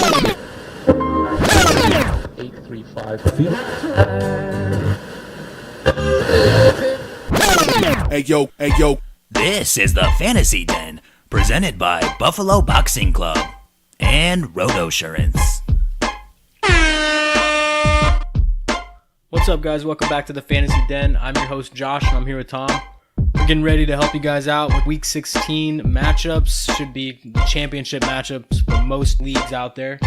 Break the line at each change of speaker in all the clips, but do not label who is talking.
835 feet.
Hey yo.
This is the Fantasy Den, presented by Buffalo Boxing Club and Rotosurance.
What's up, guys? Welcome back to the Fantasy Den. I'm your host, Josh, and I'm here with Tom. We're getting ready to help you guys out with Week 16 matchups. Should be the championship matchups for most leagues out there.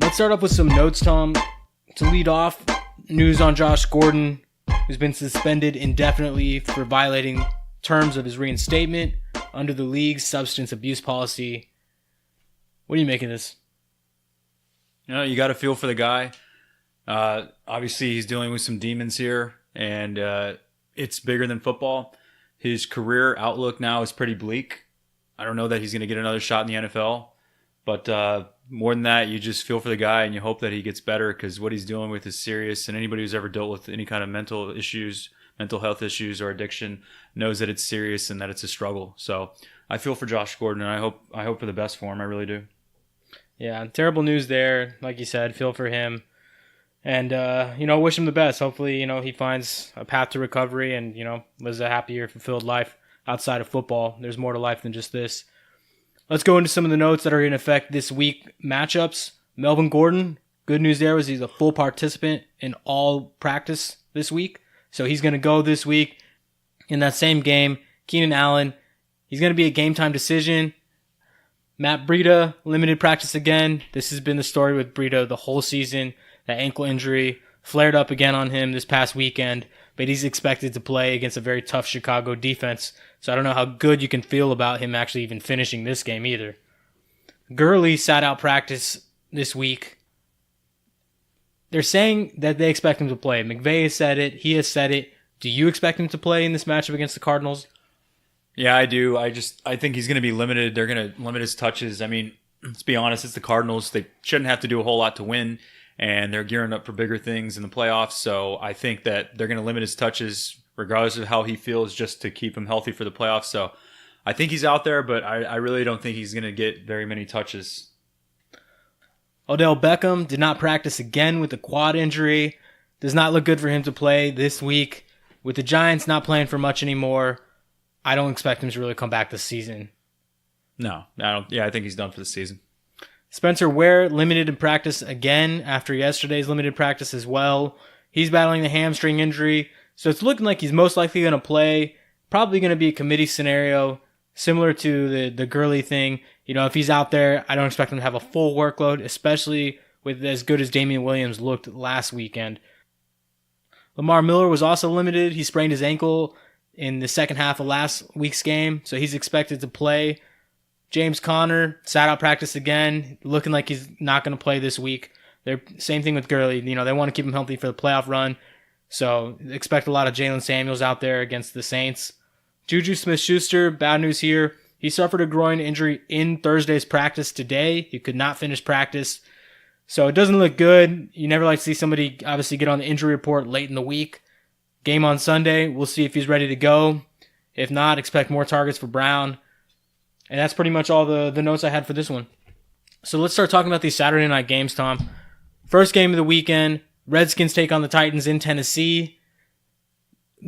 Let's start off with some notes, Tom. To lead off, news on Josh Gordon, who's been suspended indefinitely for violating terms of his reinstatement under the league's substance abuse policy. What do you make of this?
You know, you got to feel for the guy. Obviously, he's dealing with some demons here, and it's bigger than football. His career outlook now is pretty bleak. I don't know that he's going to get another shot in the NFL, but more than that, you just feel for the guy and you hope that he gets better, because what he's dealing with is serious, and anybody who's ever dealt with any kind of mental health issues or addiction knows that it's serious and that it's a struggle. So I feel for Josh Gordon, and I hope for the best for him. I really do.
Yeah, terrible news there. Like you said, feel for him. And, wish him the best. Hopefully, he finds a path to recovery and, lives a happier, fulfilled life outside of football. There's more to life than just this. Let's go into some of the notes that are going to affect this week matchups. Melvin Gordon, good news there was he's a full participant in all practice this week. So he's going to go this week in that same game. Keenan Allen, he's going to be a game-time decision. Matt Breida, limited practice again. This has been the story with Breida the whole season. That ankle injury flared up again on him this past weekend, but he's expected to play against a very tough Chicago defense. So I don't know how good you can feel about him actually even finishing this game either. Gurley sat out practice this week. They're saying that they expect him to play. McVay has said it. He has said it. Do you expect him to play in this matchup against the Cardinals?
Yeah, I do. I think he's going to be limited. They're going to limit his touches. I mean, let's be honest, it's the Cardinals. They shouldn't have to do a whole lot to win, and they're gearing up for bigger things in the playoffs. So I think that they're going to limit his touches regardless of how he feels, just to keep him healthy for the playoffs. So I think he's out there, but I really don't think he's going to get very many touches.
Odell Beckham did not practice again with a quad injury. Does not look good for him to play this week. With the Giants not playing for much anymore, I don't expect him to really come back this season.
No, I don't. Yeah, I think he's done for the season.
Spencer Ware, limited in practice again after yesterday's limited practice as well. He's battling the hamstring injury, so it's looking like he's most likely going to play. Probably going to be a committee scenario, similar to the Gurley thing. If he's out there, I don't expect him to have a full workload, especially with as good as Damian Williams looked last weekend. Lamar Miller was also limited. He sprained his ankle in the second half of last week's game, so he's expected to play. James Conner sat out practice again, looking like he's not going to play this week. Same thing with Gurley. They want to keep him healthy for the playoff run, so expect a lot of Jalen Samuels out there against the Saints. Juju Smith-Schuster, bad news here. He suffered a groin injury in Thursday's practice today. He could not finish practice, so it doesn't look good. You never like to see somebody obviously get on the injury report late in the week. Game on Sunday, we'll see if he's ready to go. If not, expect more targets for Brown. And that's pretty much all the notes I had for this one. So let's start talking about these Saturday night games, Tom. First game of the weekend, Redskins take on the Titans in Tennessee.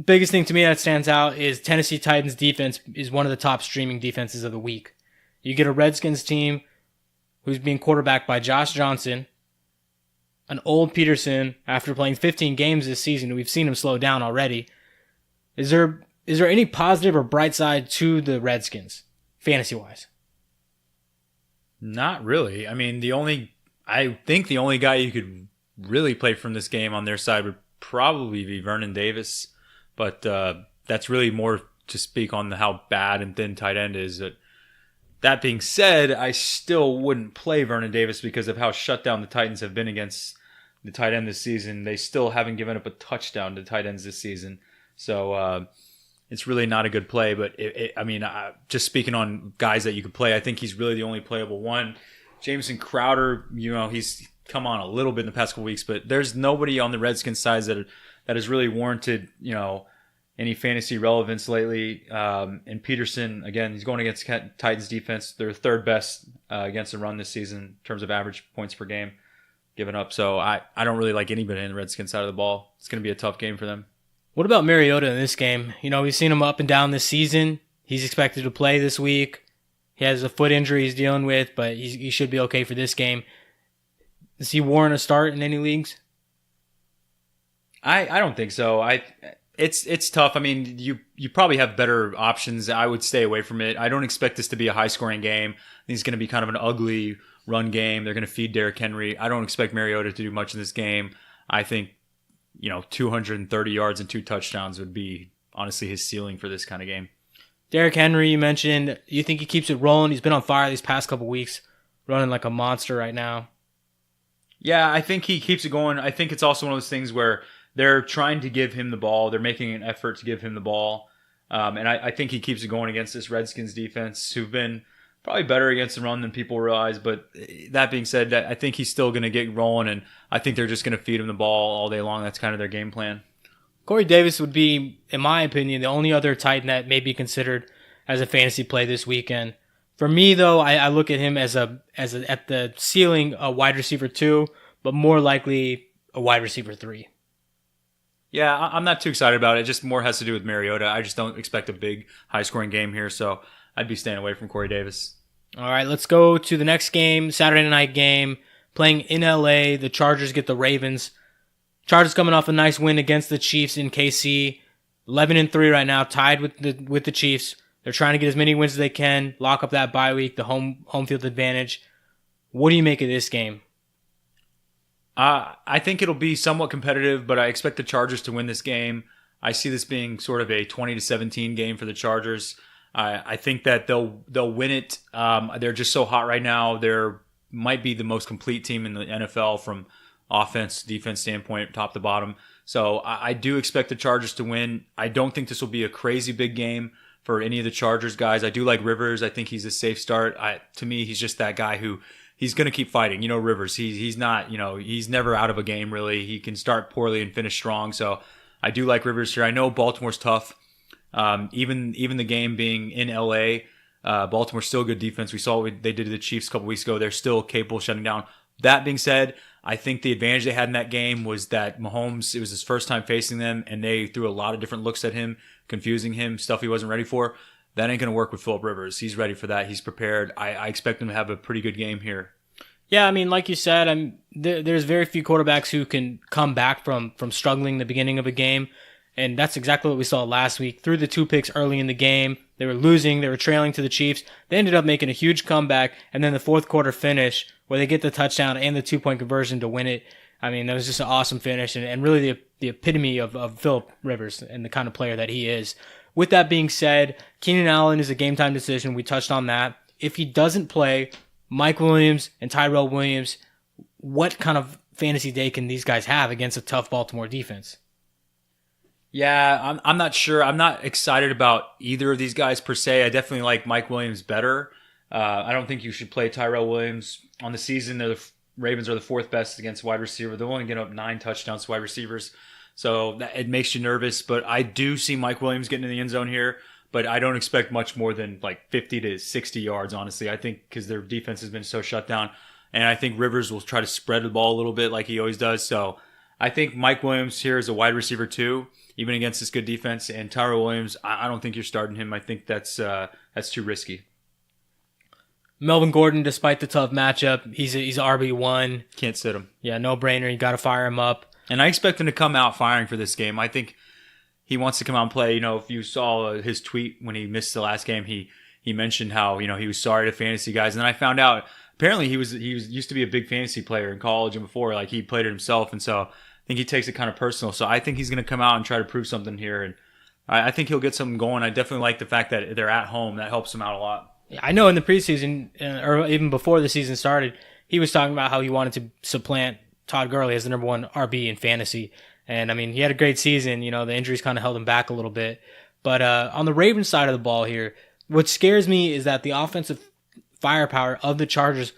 Biggest thing to me that stands out is Tennessee Titans defense is one of the top streaming defenses of the week. You get a Redskins team who's being quarterbacked by Josh Johnson, an old Peterson after playing 15 games this season. We've seen him slow down already. Is there any positive or bright side to the Redskins, fantasy-wise?
Not really. I mean, I think the only guy you could really play from this game on their side would probably be Vernon Davis, but that's really more to speak on how bad and thin tight end is. That being said, I still wouldn't play Vernon Davis because of how shut down the Titans have been against the tight end this season. They still haven't given up a touchdown to tight ends this season. So it's really not a good play. But, just speaking on guys that you could play, I think he's really the only playable one. Jameson Crowder, he's come on a little bit in the past couple weeks, but there's nobody on the Redskins side that has really warranted, any fantasy relevance lately. And Peterson, again, he's going against Titans defense. They're third best against the run this season in terms of average points per game given up. So I don't really like anybody in the Redskins side of the ball. It's going to be a tough game for them.
What about Mariota in this game? We've seen him up and down this season. He's expected to play this week. He has a foot injury he's dealing with, but he should be okay for this game. Does he warrant a start in any leagues?
I don't think so. It's tough. I mean, you probably have better options. I would stay away from it. I don't expect this to be a high-scoring game. I think it's going to be kind of an ugly run game. They're going to feed Derrick Henry. I don't expect Mariota to do much in this game. I think 230 yards and 2 touchdowns would be honestly his ceiling for this kind of game.
Derrick Henry, you mentioned, you think he keeps it rolling? He's been on fire these past couple weeks, running like a monster right now.
Yeah, I think he keeps it going. I think it's also one of those things where they're trying to give him the ball. They're making an effort to give him the ball. And I think he keeps it going against this Redskins defense, who've been probably better against the run than people realize. But that being said, I think he's still going to get rolling, and I think they're just going to feed him the ball all day long. That's kind of their game plan.
Corey Davis would be, in my opinion, the only other Titan that may be considered as a fantasy play this weekend. For me, though, I look at him as at the ceiling a wide receiver 2, but more likely a wide receiver 3.
Yeah, I'm not too excited about it. It just more has to do with Mariota. I just don't expect a big, high-scoring game here, so I'd be staying away from Corey Davis.
All right, let's go to the next game, Saturday night game, playing in LA. The Chargers get the Ravens. Chargers coming off a nice win against the Chiefs in KC. 11-3 right now, tied with the Chiefs. They're trying to get as many wins as they can, lock up that bye week, the home field advantage. What do you make of this game?
I think it'll be somewhat competitive, but I expect the Chargers to win this game. I see this being sort of a 20-17 game for the Chargers. I think that they'll win it. They're just so hot right now. They're might be the most complete team in the NFL from offense, defense standpoint, top to bottom. So I do expect the Chargers to win. I don't think this will be a crazy big game for any of the Chargers guys. I do like Rivers. I think he's a safe start. To me, he's just that guy who he's going to keep fighting. Rivers, he's not, he's never out of a game really. He can start poorly and finish strong. So I do like Rivers here. I know Baltimore's tough. Even the game being in LA, Baltimore's still a good defense. We saw what they did to the Chiefs a couple weeks ago. They're still capable of shutting down. That being said, I think the advantage they had in that game was that Mahomes, it was his first time facing them, and they threw a lot of different looks at him, confusing him, stuff he wasn't ready for. That ain't going to work with Phillip Rivers. He's ready for that. He's prepared. I expect him to have a pretty good game here.
Yeah, I mean, like you said, there's very few quarterbacks who can come back from struggling in the beginning of a game, and that's exactly what we saw last week. Threw the 2 picks early in the game. They were losing. They were trailing to the Chiefs. They ended up making a huge comeback, and then the fourth quarter finish where they get the touchdown and the 2-point conversion to win it. I mean, that was just an awesome finish and really the epitome of Phillip Rivers and the kind of player that he is. With that being said, Keenan Allen is a game-time decision. We touched on that. If he doesn't play, Mike Williams and Tyrell Williams, what kind of fantasy day can these guys have against a tough Baltimore defense?
Yeah, I'm not sure. I'm not excited about either of these guys per se. I definitely like Mike Williams better. I don't think you should play Tyrell Williams on the season. The Ravens are the 4th best against wide receiver. They're only getting up 9 touchdowns to wide receivers. So it makes you nervous. But I do see Mike Williams getting in the end zone here. But I don't expect much more than like 50 to 60 yards, honestly. I think because their defense has been so shut down. And I think Rivers will try to spread the ball a little bit like he always does. So I think Mike Williams here is a wide receiver too, even against this good defense. And Tyrell Williams, I don't think you're starting him. I think that's too risky.
Melvin Gordon, despite the tough matchup, he's RB1.
Can't sit him.
Yeah, no brainer. You got to fire him up.
And I expect him to come out firing for this game. I think he wants to come out and play. If you saw his tweet when he missed the last game, he mentioned how he was sorry to fantasy guys. And then I found out apparently he used to be a big fantasy player in college and before, like he played it himself. And so I think he takes it kind of personal. So I think he's going to come out and try to prove something here. And I think he'll get something going. I definitely like the fact that they're at home. That helps him out a lot.
I know in the preseason, or even before the season started, he was talking about how he wanted to supplant Todd Gurley as the number 1 RB in fantasy. And, I mean, he had a great season. The injuries kind of held him back a little bit. But on the Ravens side of the ball here, what scares me is that the offensive firepower of the Chargers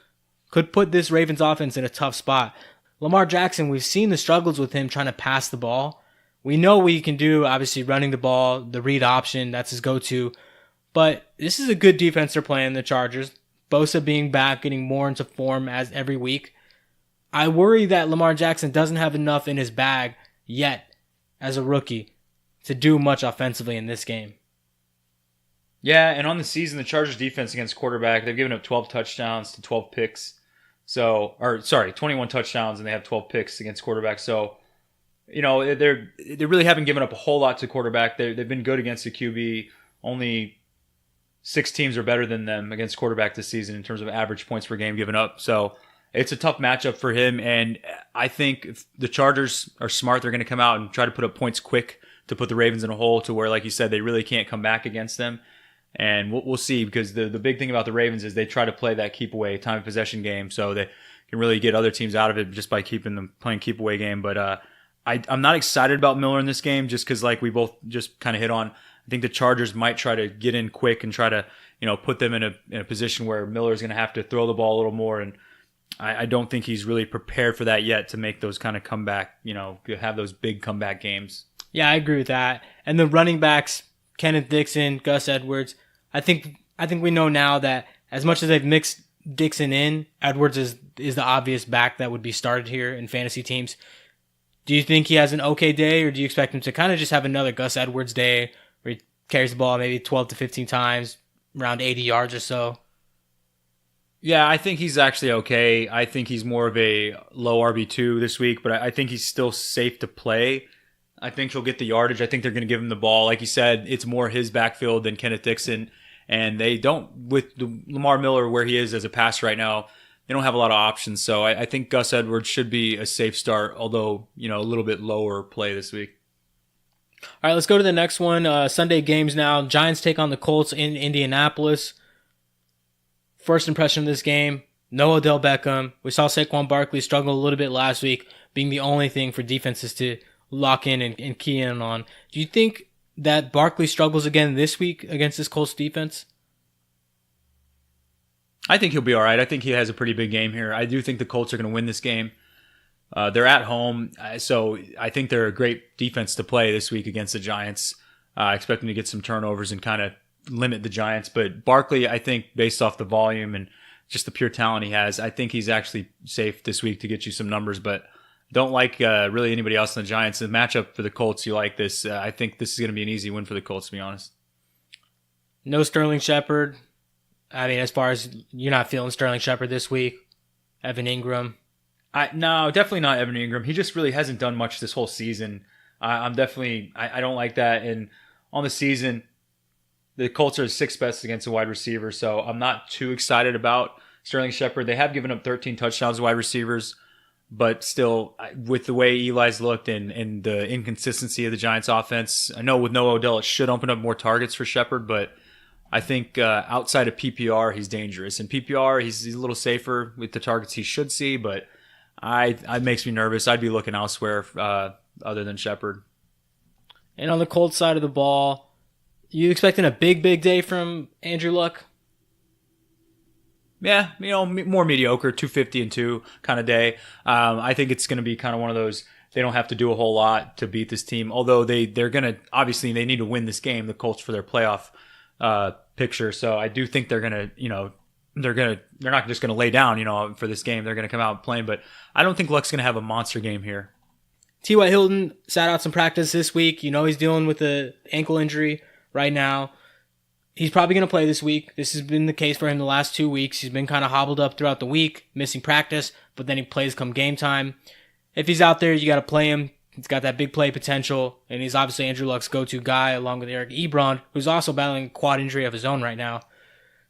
could put this Ravens offense in a tough spot. Lamar Jackson, we've seen the struggles with him trying to pass the ball. We know what he can do, obviously running the ball, the read option, that's his go-to. But this is a good defense they're playing, the Chargers. Bosa being back, getting more into form as every week. I worry that Lamar Jackson doesn't have enough in his bag yet as a rookie to do much offensively in this game.
Yeah, and on the season, the Chargers defense against quarterback, they've given up 12 touchdowns to 12 picks. 21 touchdowns and they have 12 picks against quarterback. So, they really haven't given up a whole lot to quarterback. They've been good against the QB. Only 6 teams are better than them against quarterback this season in terms of average points per game given up. So it's a tough matchup for him. And I think if the Chargers are smart, they're going to come out and try to put up points quick to put the Ravens in a hole to where, like you said, they really can't come back against them. And we'll see, because the big thing about the Ravens is they try to play that keep away time of possession game, so they can really get other teams out of it just by keeping them playing keep away game. But I'm not excited about Miller in this game, just because, like we both just kind of hit on, I think the Chargers might try to get in quick and try to put them in a position where Miller's going to have to throw the ball a little more, and I don't think he's really prepared for that yet to make those kind of comeback, have those big comeback games.
Yeah, I agree with that. And the running backs, Kenneth Dixon, Gus Edwards. I think we know now that as much as they've mixed Dixon in, Edwards is the obvious back that would be started here in fantasy teams. Do you think he has an okay day, or do you expect him to kind of just have another Gus Edwards day where he carries the ball maybe 12 to 15 times, around 80 yards or so?
Yeah, I think he's actually okay. I think he's more of a low RB2 this week, but I think he's still safe to play. I think he'll get the yardage. I think they're going to give him the ball. Like you said, it's more his backfield than Kenneth Dixon. And they don't, with Lamar Miller where he is as a passer right now, they don't have a lot of options. So I think Gus Edwards should be a safe start, although, a little bit lower play this week.
All right, let's go to the next one. Sunday games now. Giants take on the Colts in Indianapolis. First impression of this game, no Odell Beckham. We saw Saquon Barkley struggle a little bit last week, being the only thing for defenses to lock in and key in on. Do you think that Barkley struggles again this week against this Colts defense?
I think he'll be all right. I think he has a pretty big game here. I do think the Colts are going to win this game. They're at home, so I think they're a great defense to play this week against the Giants. I expect them to get some turnovers and kind of limit the Giants. But Barkley, I think, based off the volume and just the pure talent he has, I think he's actually safe this week to get you some numbers. But don't like really anybody else in the Giants. The matchup for the Colts, you like this. I think this is going to be an easy win for the Colts, to be honest.
No Sterling Shepard. I mean, as far as you're not feeling Sterling Shepard this week. Evan Ingram.
No, definitely not Evan Ingram. He just really hasn't done much this whole season. I don't like that. And on the season, the Colts are 6th best against a wide receiver, so I'm not too excited about Sterling Shepard. They have given up 13 touchdowns to wide receivers. But still, with the way Eli's looked and the inconsistency of the Giants' offense, I know with no Odell, it should open up more targets for Shepard. But I think outside of PPR, he's dangerous. In PPR, he's a little safer with the targets he should see. But it makes me nervous. I'd be looking elsewhere other than Shepard.
And on the Colts side of the ball, you expecting a big day from Andrew Luck?
Yeah, more mediocre, 250-2 kind of day. I think it's going to be kind of one of those, they don't have to do a whole lot to beat this team. Although they're going to, obviously they need to win this game, the Colts, for their playoff picture. So I do think they're going to, they're not just going to lay down, for this game. They're going to come out playing, but I don't think Luck's going to have a monster game here.
T.Y. Hilton sat out some practice this week. He's dealing with an ankle injury right now. He's probably going to play this week. This has been the case for him the last 2 weeks. He's been kind of hobbled up throughout the week, missing practice, but then he plays come game time. If he's out there, you got to play him. He's got that big play potential, and he's obviously Andrew Luck's go-to guy, along with Eric Ebron, who's also battling a quad injury of his own right now.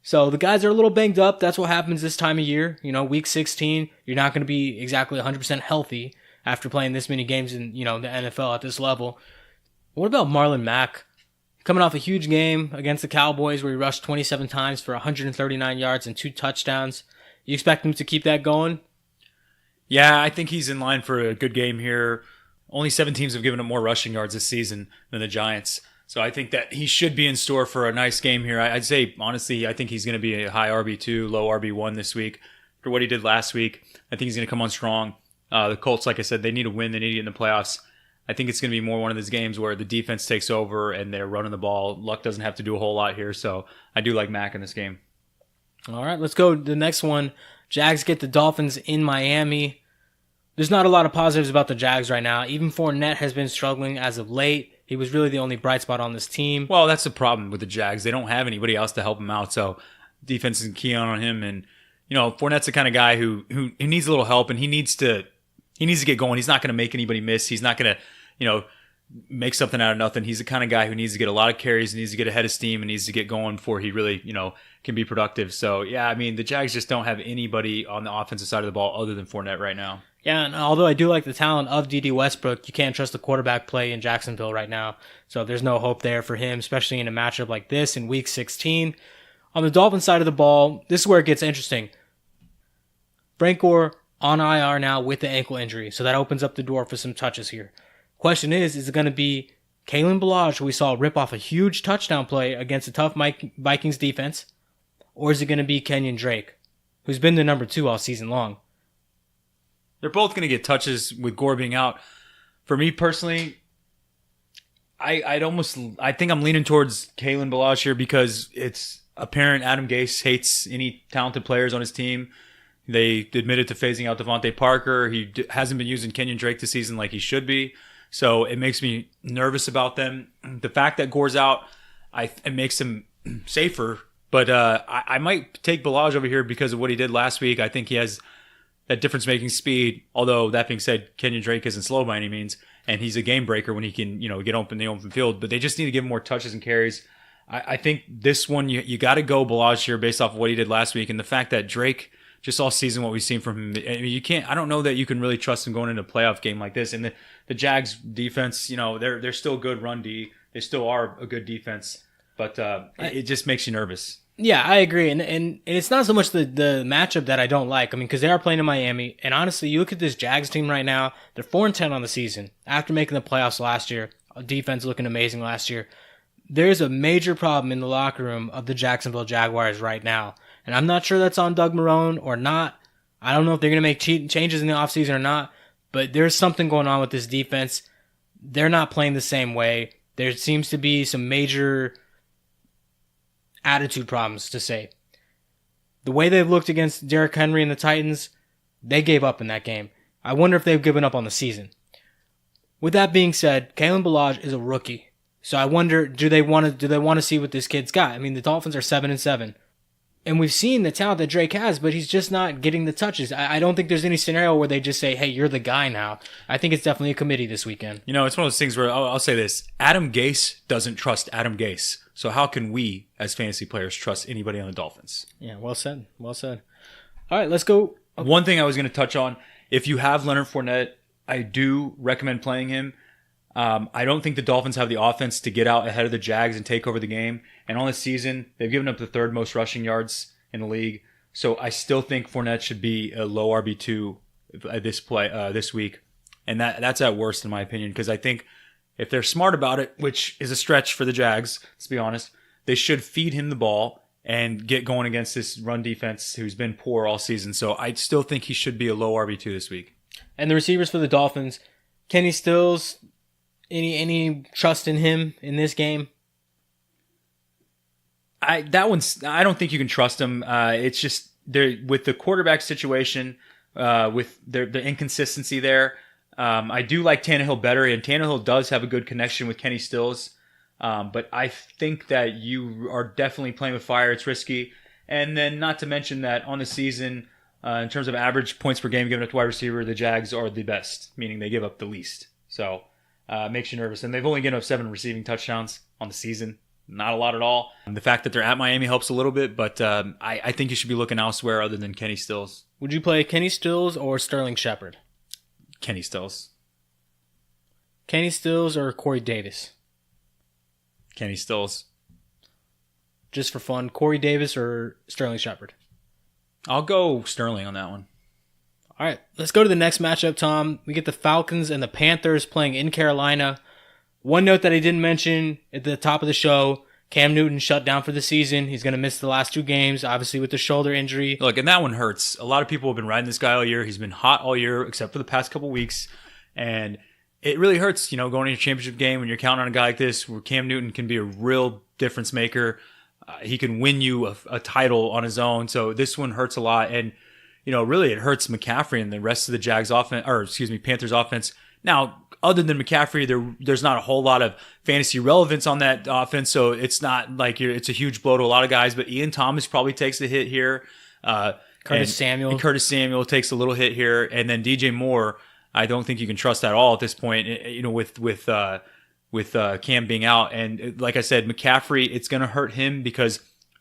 So the guys are a little banged up. That's what happens this time of year. Week 16, you're not going to be exactly 100% healthy after playing this many games in, the NFL at this level. What about Marlon Mack? Coming off a huge game against the Cowboys where he rushed 27 times for 139 yards and 2 touchdowns. You expect him to keep that going?
Yeah, I think he's in line for a good game here. Only 7 teams have given up more rushing yards this season than the Giants. So I think that he should be in store for a nice game here. I'd say, honestly, I think he's going to be a high RB2, low RB1 this week for what he did last week. I think he's going to come on strong. The Colts, like I said, they need to win. They need to get in the playoffs. I think it's going to be more one of those games where the defense takes over and they're running the ball. Luck doesn't have to do a whole lot here, so I do like Mac in this game.
All right, let's go to the next one. Jags get the Dolphins in Miami. There's not a lot of positives about the Jags right now. Even Fournette has been struggling as of late. He was really the only bright spot on this team.
Well, that's the problem with the Jags. They don't have anybody else to help him out, so defense is key on him. And Fournette's the kind of guy who needs a little help, and he needs to get going. He's not going to make anybody miss. He's not going to make something out of nothing. He's the kind of guy who needs to get a lot of carries, needs to get ahead of steam, and needs to get going before he really can be productive. So yeah, I mean the Jags just don't have anybody on the offensive side of the ball other than Fournette right now.
Yeah, and although I do like the talent of D.D. Westbrook, you can't trust the quarterback play in Jacksonville right now. So there's no hope there for him, especially in a matchup like this in Week 16. On the Dolphins side of the ball, this is where it gets interesting. Frank Gore on IR now with the ankle injury, so that opens up the door for some touches here. Question is it going to be Kalen Ballage, who we saw rip off a huge touchdown play against a tough Vikings defense, or is it going to be Kenyon Drake, who's been the number 2 all season long?
They're both going to get touches with Gore being out. For me personally, I think I'm leaning towards Kalen Ballage here because it's apparent Adam Gase hates any talented players on his team. They admitted to phasing out Devontae Parker. He hasn't been using Kenyon Drake this season like he should be. So it makes me nervous about them. The fact that Gore's out, it makes him safer. But I might take Ballage over here because of what he did last week. I think he has that difference-making speed. Although, that being said, Kenyon Drake isn't slow by any means. And he's a game breaker when he can get open the open field. But they just need to give him more touches and carries. I think this one, you got to go Ballage here based off of what he did last week. And the fact that Drake, just all season what we've seen from him, I mean, I don't know that you can really trust him going into a playoff game like this. And the Jags defense, they're still good run D. They still are a good defense. But it just makes you nervous.
Yeah, I agree. And it's not so much the matchup that I don't like. I mean, because they are playing in Miami. And honestly, you look at this Jags team right now, they're 4-10 on the season. After making the playoffs last year, defense looking amazing last year. There's a major problem in the locker room of the Jacksonville Jaguars right now. And I'm not sure that's on Doug Marrone or not. I don't know if they're going to make changes in the offseason or not. But there's something going on with this defense. They're not playing the same way. There seems to be some major attitude problems, to say. The way they've looked against Derrick Henry and the Titans, they gave up in that game. I wonder if they've given up on the season. With that being said, Kalen Ballage is a rookie. So I wonder, do they want to see what this kid's got? I mean, the Dolphins are 7-7. And we've seen the talent that Drake has, but he's just not getting the touches. I don't think there's any scenario where they just say, hey, you're the guy now. I think it's definitely a committee this weekend.
It's one of those things where I'll say this. Adam Gase doesn't trust Adam Gase. So how can we, as fantasy players, trust anybody on the Dolphins?
Yeah, well said. Well said. All right, let's go. Okay.
One thing I was going to touch on, if you have Leonard Fournette, I do recommend playing him. I don't think the Dolphins have the offense to get out ahead of the Jags and take over the game. And on the season, they've given up the 3rd most rushing yards in the league. So I still think Fournette should be a low RB2 this week. And that's at worst, in my opinion, because I think if they're smart about it, which is a stretch for the Jags, let's be honest, they should feed him the ball and get going against this run defense who's been poor all season. So I still think he should be a low RB2 this week.
And the receivers for the Dolphins, Kenny Stills, any trust in him in this game?
I don't think you can trust him. It's just with the quarterback situation, with the inconsistency there. I do like Tannehill better, and Tannehill does have a good connection with Kenny Stills. But I think that you are definitely playing with fire. It's risky. And then not to mention that on the season, in terms of average points per game given up to wide receiver, the Jags are the best, meaning they give up the least. So it makes you nervous. And they've only given up 7 receiving touchdowns on the season. Not a lot at all. The fact that they're at Miami helps a little bit, but I think you should be looking elsewhere other than Kenny Stills.
Would you play Kenny Stills or Sterling Shepard?
Kenny Stills.
Kenny Stills or Corey Davis?
Kenny Stills.
Just for fun, Corey Davis or Sterling Shepard?
I'll go Sterling on that one.
All right, let's go to the next matchup, Tom. We get the Falcons and the Panthers playing in Carolina. One note that I didn't mention at the top of the show, Cam Newton shut down for the season. He's going to miss the last 2 games, obviously with the shoulder injury.
Look, and that one hurts. A lot of people have been riding this guy all year. He's been hot all year, except for the past couple weeks. And it really hurts, going into a championship game when you're counting on a guy like this, where Cam Newton can be a real difference maker. He can win you a title on his own. So this one hurts a lot. And, really it hurts McCaffrey and the rest of the Panthers offense. Now, other than McCaffrey, there's not a whole lot of fantasy relevance on that offense. So it's not like it's a huge blow to a lot of guys, but Ian Thomas probably takes the hit here.
Curtis
Samuel takes a little hit here. And then DJ Moore, I don't think you can trust at all at this point, with Cam being out. And like I said, McCaffrey, it's going to hurt him because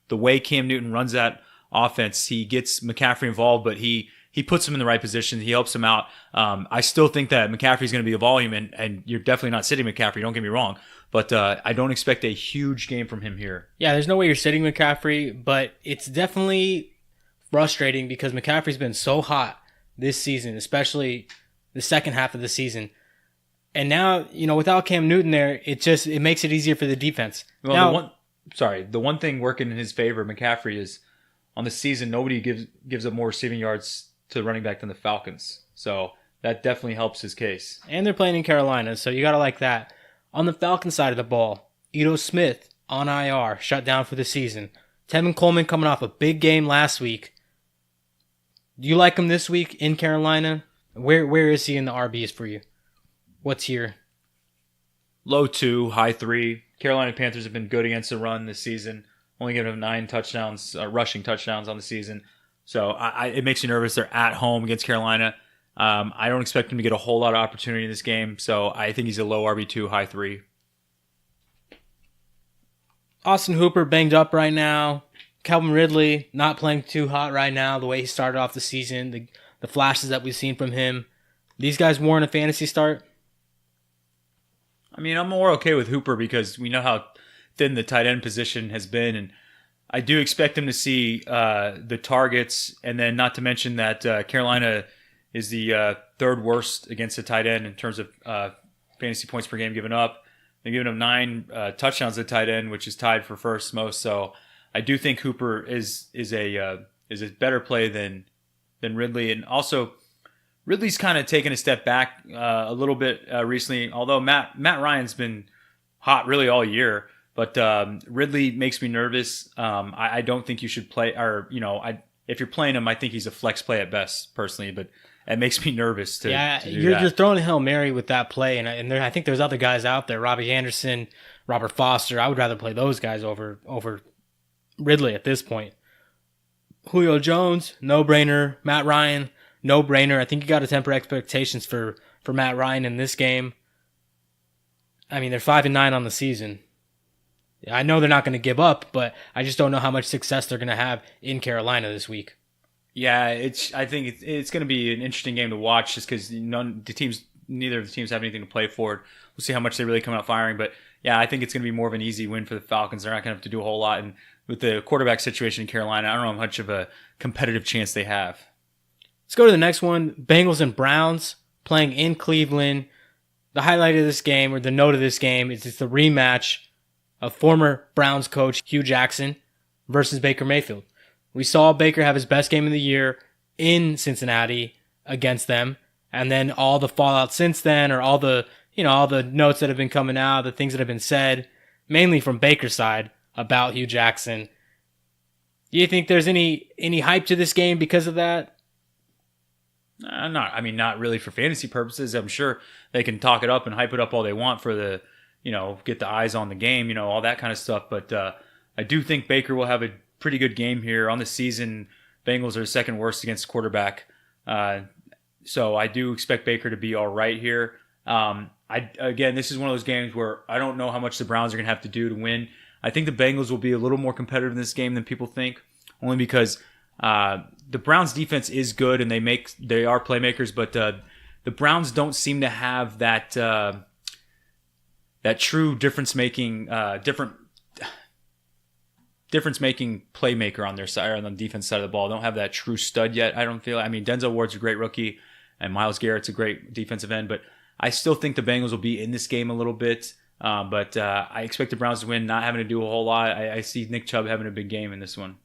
the way Cam Newton runs that offense, he gets McCaffrey involved, but he puts him in the right position. He helps him out. I still think that McCaffrey's going to be a volume, and you're definitely not sitting McCaffrey, don't get me wrong. But I don't expect a huge game from him here.
Yeah, there's no way you're sitting McCaffrey, but it's definitely frustrating because McCaffrey's been so hot this season, especially the second half of the season. And now, without Cam Newton there, it makes it easier for the defense.
Well, the one thing working in his favor, McCaffrey, is on the season, nobody gives up more receiving yards to the running back than the Falcons. So that definitely helps his case.
And they're playing in Carolina, so you got to like that. On the Falcons side of the ball, Ito Smith on IR, shut down for the season. Tevin Coleman coming off a big game last week. Do you like him this week in Carolina? Where is he in the RBs for you? What's here?
Low 2, high 3. Carolina Panthers have been good against the run this season. Only giving them 9 touchdowns, rushing touchdowns on the season. So it makes you nervous. They're at home against Carolina. I don't expect him to get a whole lot of opportunity in this game. So I think he's a low RB2, high 3.
Austin Hooper banged up right now. Calvin Ridley not playing too hot right now. The way he started off the season, the flashes that we've seen from him. These guys warrant a fantasy start?
I mean, I'm more okay with Hooper because we know how thin the tight end position has been, and I do expect him to see the targets, and then not to mention that Carolina is the third worst against the tight end in terms of fantasy points per game given up. They're giving him 9 touchdowns at tight end, which is tied for first most. So I do think Hooper is a better play than Ridley, and also Ridley's kind of taken a step back a little bit recently. Although Matt Ryan's been hot really all year, but Ridley makes me nervous. I don't think you should play, or if you're playing him, I think he's a flex play at best, personally. But it makes me nervous to do
you're throwing a Hail Mary with that play, and I think there's other guys out there, Robbie Anderson, Robert Foster. I would rather play those guys over Ridley at this point. Julio Jones, no brainer. Matt Ryan, no brainer. I think you got to temper expectations for Matt Ryan in this game. I mean, they're 5-9 on the season. I know they're not going to give up, but I just don't know how much success they're going to have in Carolina this week.
Yeah, I think it's going to be an interesting game to watch just because neither of the teams have anything to play for. We'll see how much they really come out firing. But yeah, I think it's going to be more of an easy win for the Falcons. They're not going to have to do a whole lot. And with the quarterback situation in Carolina, I don't know how much of a competitive chance they have.
Let's go to the next one. Bengals and Browns playing in Cleveland. The highlight of this game, or the note of this game, is it's the rematch of former Browns coach Hugh Jackson versus Baker Mayfield. We saw Baker have his best game of the year in Cincinnati against them, and then all the fallout since then, or all the notes that have been coming out, the things that have been said, mainly from Baker's side about Hugh Jackson. Do you think there's any hype to this game because of that?
Not really for fantasy purposes. I'm sure they can talk it up and hype it up all they want for the, get the eyes on the game, all that kind of stuff. But I do think Baker will have a pretty good game here on the season. Bengals are second worst against quarterback. So I do expect Baker to be all right here. Again, this is one of those games where I don't know how much the Browns are going to have to do to win. I think the Bengals will be a little more competitive in this game than people think, only because the Browns defense is good and they are playmakers, but the Browns don't seem to have that true difference-making playmaker on their side, or on the defense side of the ball. Don't have that true stud yet, I don't feel. Denzel Ward's a great rookie, and Myles Garrett's a great defensive end, but I still think the Bengals will be in this game a little bit. But I expect the Browns to win, not having to do a whole lot. I see Nick Chubb having a big game in this one.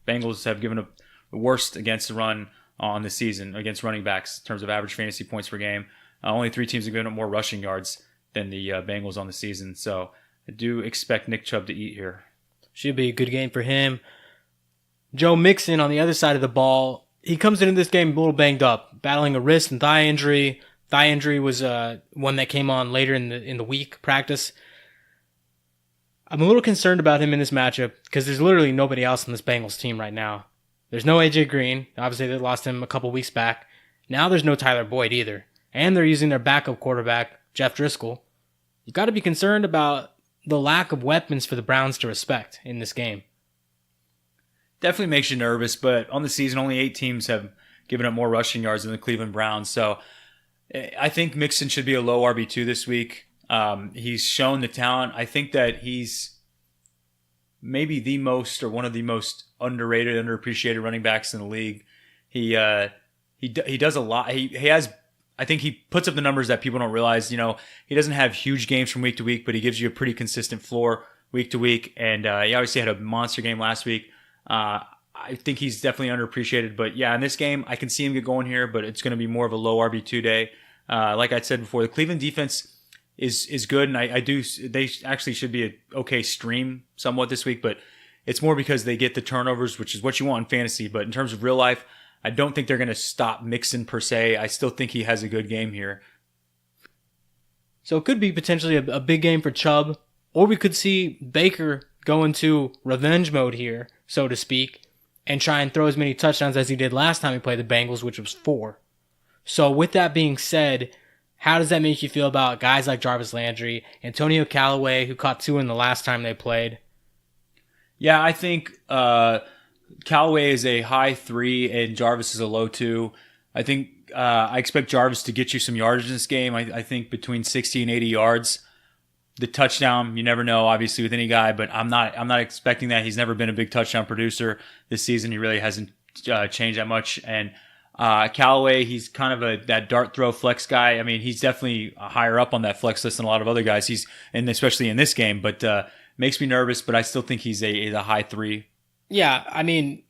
Bengals have given up the worst against the run on the season against running backs in terms of average fantasy points per game. Only 3 teams have given up more rushing yards than the Bengals on the season. So I do expect Nick Chubb to eat here.
Should be a good game for him. Joe Mixon on the other side of the ball, he comes into this game a little banged up, battling a wrist and thigh injury. Thigh injury was one that came on later in the week practice. I'm a little concerned about him in this matchup because there's literally nobody else on this Bengals team right now. There's no AJ Green. Obviously, they lost him a couple weeks back. Now there's no Tyler Boyd either. And they're using their backup quarterback, Jeff Driscoll. You got to be concerned about the lack of weapons for the Browns to respect in this game.
Definitely makes you nervous, but on the season, only 8 teams have given up more rushing yards than the Cleveland Browns. So I think Mixon should be a low RB2 this week. He's shown the talent. I think that he's maybe the most or one of the most underrated, underappreciated running backs in the league. He does a lot. He has, I think he puts up the numbers that people don't realize. You know, he doesn't have huge games from week to week, but he gives you a pretty consistent floor week to week. And he obviously had a monster game last week. I think he's definitely underappreciated. But yeah, in this game, I can see him get going here, but it's going to be more of a low RB2 day. Like I said before, the Cleveland defense is good, and they actually should be an okay stream somewhat this week, but it's more because they get the turnovers, which is what you want in fantasy. But in terms of real life, I don't think they're going to stop Mixon per se. I still think he has a good game here.
So it could be potentially a big game for Chubb, or we could see Baker go into revenge mode here, so to speak, and try and throw as many touchdowns as he did last time he played the Bengals, which was 4. So with that being said, how does that make you feel about guys like Jarvis Landry, Antonio Callaway, who caught 2 in the last time they played?
Yeah, I think Callaway is a high 3 and Jarvis is a low 2. I think I expect Jarvis to get you some yardage in this game. I think between 60 and 80 yards. The touchdown, you never know, obviously, with any guy, but I'm not expecting that. He's never been a big touchdown producer this season. He really hasn't changed that much. And Callaway, he's kind of that dart throw flex guy. I mean, he's definitely higher up on that flex list than a lot of other guys. And especially in this game, but makes me nervous. But I still think he's a high 3.
Yeah, I mean,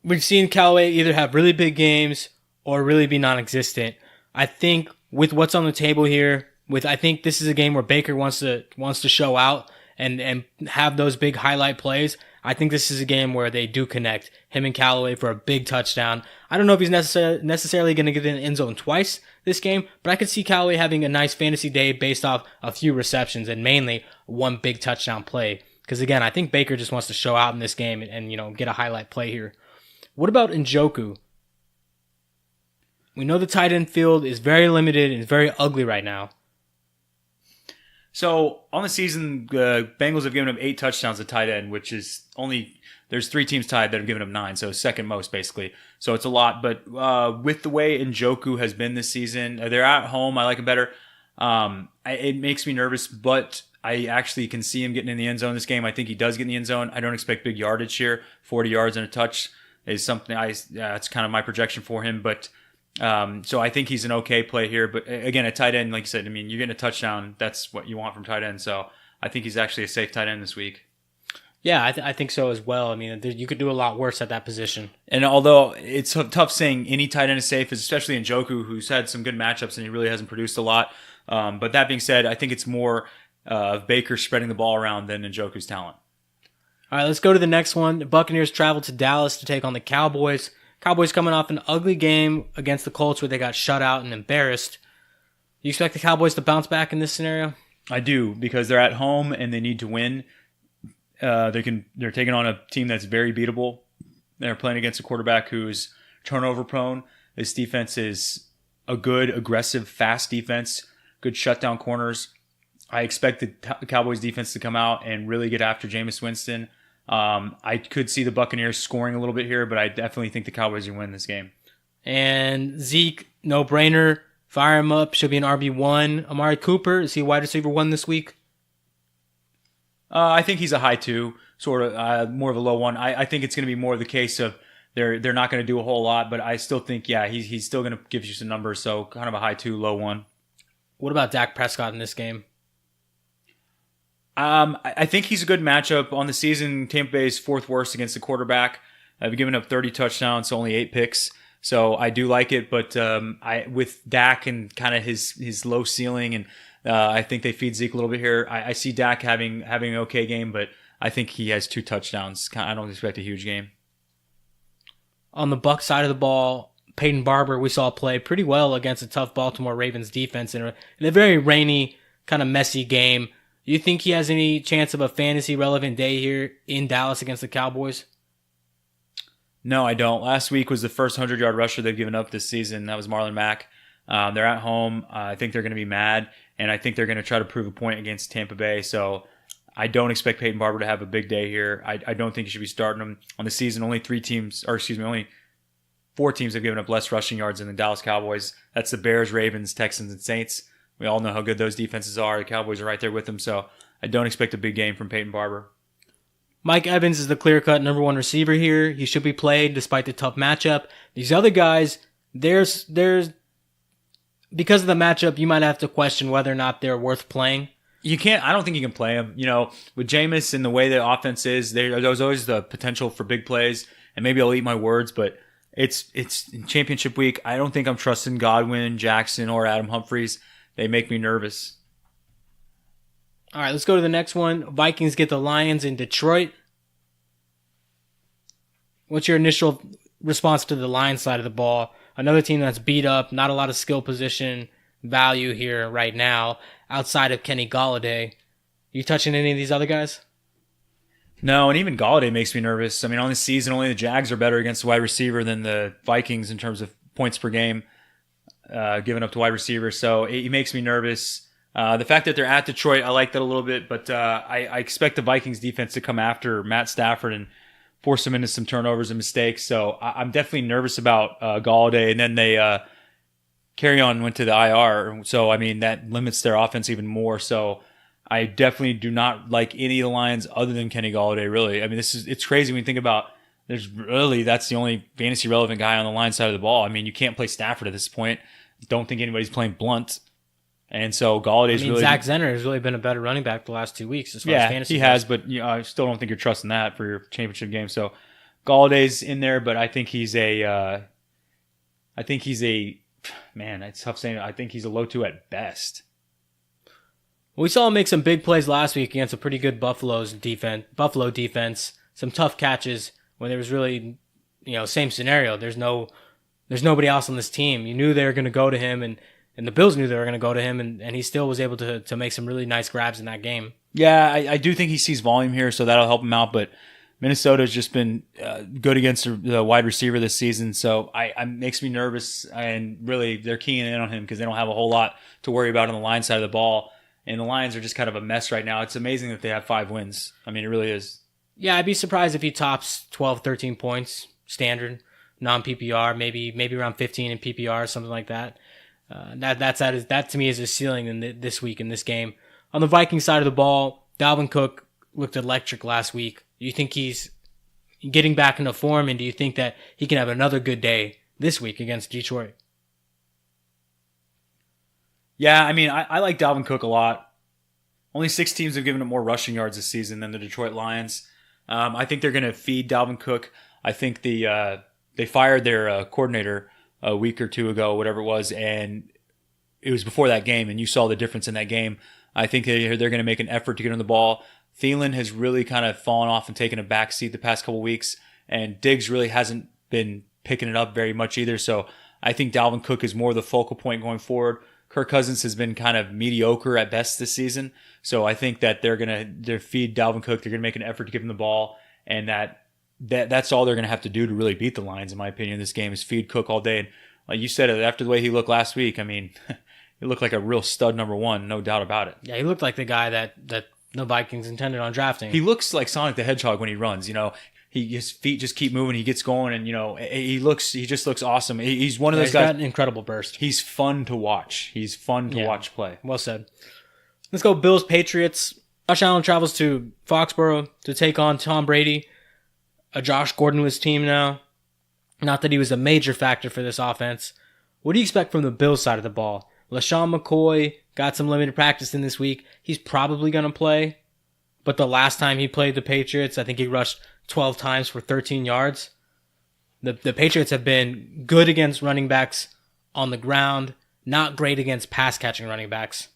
we've seen Callaway either have really big games or really be non-existent. I think with what's on the table here, I think this is a game where Baker wants to show out and have those big highlight plays. I think this is a game where they do connect him and Callaway for a big touchdown. I don't know if he's necessarily going to get in the end zone twice this game, but I could see Callaway having a nice fantasy day based off a few receptions and mainly one big touchdown play. Because again, I think Baker just wants to show out in this game and get a highlight play here. What about Njoku? We know the tight end field is very limited and very ugly right now.
So on the season, the Bengals have given up 8 touchdowns to tight end, which is there's 3 teams tied that have given up 9, so second most basically. So it's a lot. But with the way Njoku has been this season, they're at home. I like it better. It makes me nervous, but I actually can see him getting in the end zone this game. I think he does get in the end zone. I don't expect big yardage here. 40 yards and a touch is something that's kind of my projection for him. But so I think he's an okay play here, but again, a tight end, like you said, I mean, you're getting a touchdown. That's what you want from tight end. So I think he's actually a safe tight end this week.
Yeah, I think so as well. I mean, you could do a lot worse at that position.
And although it's tough saying any tight end is safe, especially Njoku, who's had some good matchups and he really hasn't produced a lot. But that being said, I think it's more of Baker spreading the ball around than Njoku's talent.
All right, let's go to the next one. The Buccaneers travel to Dallas to take on the Cowboys. Cowboys coming off an ugly game against the Colts where they got shut out and embarrassed. You expect the Cowboys to bounce back in this scenario?
I do, because they're at home and they need to win. They're taking on a team that's very beatable. They're playing against a quarterback who's turnover prone. This defense is a good, aggressive, fast defense, good shutdown corners. I expect the Cowboys defense to come out and really get after Jameis Winston. I could see the Buccaneers scoring a little bit here, but I definitely think the Cowboys will win this game.
And Zeke, no brainer. Fire him up. Should be an RB1. Amari Cooper, is he wide receiver 1 this week?
I think he's a high 2, sort of more of a low 1. I think it's going to be more of the case of they're not going to do a whole lot, but I still think, yeah, he's still going to give you some numbers, so kind of a high 2, low 1.
What about Dak Prescott in this game?
I think he's a good matchup. On the season, Tampa Bay is 4th worst against the quarterback. They've given up 30 touchdowns, so only 8 picks. So I do like it, but I with Dak and kind of his low ceiling, and I think they feed Zeke a little bit here. I see Dak having an okay game, but I think he has 2 touchdowns. I don't expect a huge game.
On the Bucs side of the ball, Peyton Barber we saw play pretty well against a tough Baltimore Ravens defense in a very rainy, kind of messy game. Do you think he has any chance of a fantasy relevant day here in Dallas against the Cowboys?
No, I don't. Last week was the first 100-yard rusher they've given up this season. That was Marlon Mack. They're at home. I think they're going to be mad, and I think they're going to try to prove a point against Tampa Bay. So I don't expect Peyton Barber to have a big day here. I don't think you should be starting him on the season. Only 4 teams have given up less rushing yards than the Dallas Cowboys. That's the Bears, Ravens, Texans, and Saints. We all know how good those defenses are. The Cowboys are right there with them, so I don't expect a big game from Peyton Barber.
Mike Evans is the clear-cut number 1 receiver here. He should be played despite the tough matchup. These other guys, there's because of the matchup, you might have to question whether or not they're worth playing.
You can't. I don't think you can play them. With Jameis and the way the offense is, there's always the potential for big plays. And maybe I'll eat my words, but it's championship week. I don't think I'm trusting Godwin, Jackson, or Adam Humphries. They make me nervous.
All right, let's go to the next one. Vikings get the Lions in Detroit. What's your initial response to the Lions side of the ball? Another team that's beat up, not a lot of skill position value here right now outside of Kenny Golladay. You touching any of these other guys?
No, and even Golladay makes me nervous. I mean, on the season, only the Jags are better against the wide receiver than the Vikings in terms of points per game given up to wide receivers. So it makes me nervous. The fact that they're at Detroit, I like that a little bit, but I expect the Vikings defense to come after Matt Stafford and force him into some turnovers and mistakes. So I'm definitely nervous about Golladay. And then they carry on went to the IR. So, I mean, that limits their offense even more. So I definitely do not like any of the Lions other than Kenny Golladay, really. I mean, it's crazy when you think about that's the only fantasy relevant guy on the line side of the ball. I mean, you can't play Stafford at this point. Don't think anybody's playing Blunt. And so Galladay's really...
Zach Zenner has really been a better running back the last 2 weeks as far as fantasy.
He has, but I still don't think you're trusting that for your championship game. So Galladay's in there, but I think he's a man, it's tough saying. I think he's a low 2 at best.
We saw him make some big plays last week against a pretty good Buffalo defense. Some tough catches when there was really, same scenario. There's nobody else on this team. You knew they were going to go to him, and the Bills knew they were going to go to him, and he still was able to make some really nice grabs in that game. Yeah,
I do think he sees volume here, so that'll help him out. But Minnesota's just been good against the wide receiver this season, so it makes me nervous. And really, they're keying in on him because they don't have a whole lot to worry about on the line side of the ball. And the Lions are just kind of a mess right now. It's amazing that they have 5 wins. I mean, it really is.
Yeah, I'd be surprised if he tops 12, 13 points, standard, non-PPR, maybe around 15 in PPR, something like that. That to me is a ceiling in this week in this game. On the Vikings side of the ball, Dalvin Cook looked electric last week. Do you think he's getting back into form, and do you think that he can have another good day this week against Detroit?
Yeah, I mean, I like Dalvin Cook a lot. Only 6 teams have given him more rushing yards this season than the Detroit Lions. I think they're going to feed Dalvin Cook. I think they fired their coordinator a week or 2 ago, whatever it was, and it was before that game, and you saw the difference in that game. I think they're going to make an effort to get on the ball. Thielen has really kind of fallen off and taken a back seat the past couple weeks, and Diggs really hasn't been picking it up very much either. So I think Dalvin Cook is more the focal point going forward. Kirk Cousins has been kind of mediocre at best this season. So I think that they're going to feed Dalvin Cook. They're going to make an effort to give him the ball, and that's all they're going to have to do to really beat the Lions, in my opinion. This game is feed Cook all day. And like you said, after the way he looked last week, I mean, he looked like a real stud number 1, no doubt about it.
Yeah, he looked like the guy that the Vikings intended on drafting.
He looks like Sonic the Hedgehog when he runs. His feet just keep moving. He gets going, and he just looks awesome. He's one of those guys.
Got an incredible burst.
He's fun to watch. He's fun to watch play.
Well said. Let's go Bills Patriots. Josh Allen travels to Foxborough to take on Tom Brady, a Josh Gordon-less team now. Not that he was a major factor for this offense. What do you expect from the Bills side of the ball? LaShawn McCoy got some limited practice in this week. He's probably going to play. But the last time he played the Patriots, I think he rushed 12 times for 13 yards. The Patriots have been good against running backs on the ground, not great against pass catching running backs.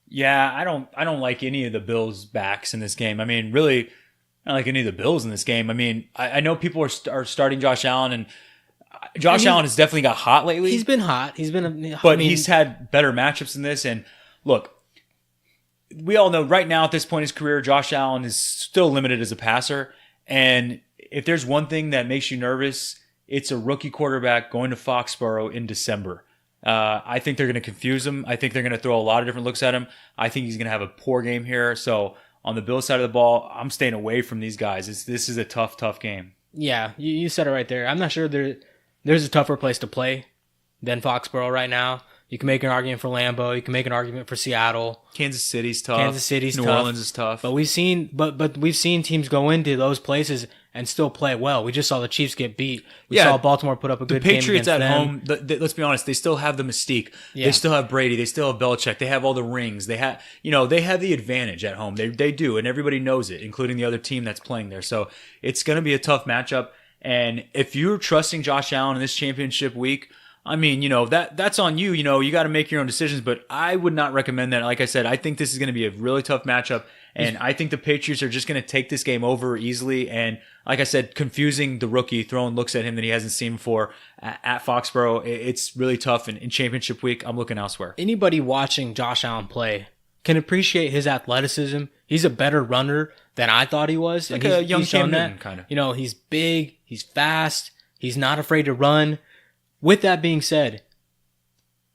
Yeah, I don't like any of the Bills' backs in this game. I mean, really, I don't like any of the Bills in this game. I mean, I know people are starting Josh Allen, and Josh Allen has definitely got hot lately.
He's been hot.
He's had better matchups in this. And look, we all know right now at this point in his career, Josh Allen is still limited as a passer. And if there's one thing that makes you nervous, it's a rookie quarterback going to Foxborough in December. I think they're going to confuse him. I think they're going to throw a lot of different looks at him. I think he's going to have a poor game here. So on the Bills side of the ball, I'm staying away from these guys. This is a tough game.
Yeah, you said it right there. I'm not sure there's a tougher place to play than Foxborough right now. You can make an argument for Lambeau. You can make an argument for Seattle.
Kansas City's tough. New
tough.
Orleans is tough.
But we've seen teams go into those places and still play well. We just saw the Chiefs get beat. We saw Baltimore put up a good game against them.
The Patriots at home, let's be honest, they still have the mystique. Yeah. They still have Brady. They still have Belichick. They have all the rings. They have the advantage at home. They do, and everybody knows it, including the other team that's playing there. So it's going to be a tough matchup. And if you're trusting Josh Allen in this championship week, I mean, that's on you. You got to make your own decisions, but I would not recommend that. Like I said, I think this is going to be a really tough matchup, and I think the Patriots are just going to take this game over easily. And like I said, confusing the rookie, throwing looks at him that he hasn't seen before at Foxborough, it's really tough. And in championship week, I'm looking elsewhere.
Anybody watching Josh Allen play can appreciate his athleticism. He's a better runner than I thought he was.
Like a young Cam Newton, kind of.
He's big, he's fast, he's not afraid to run. With that being said,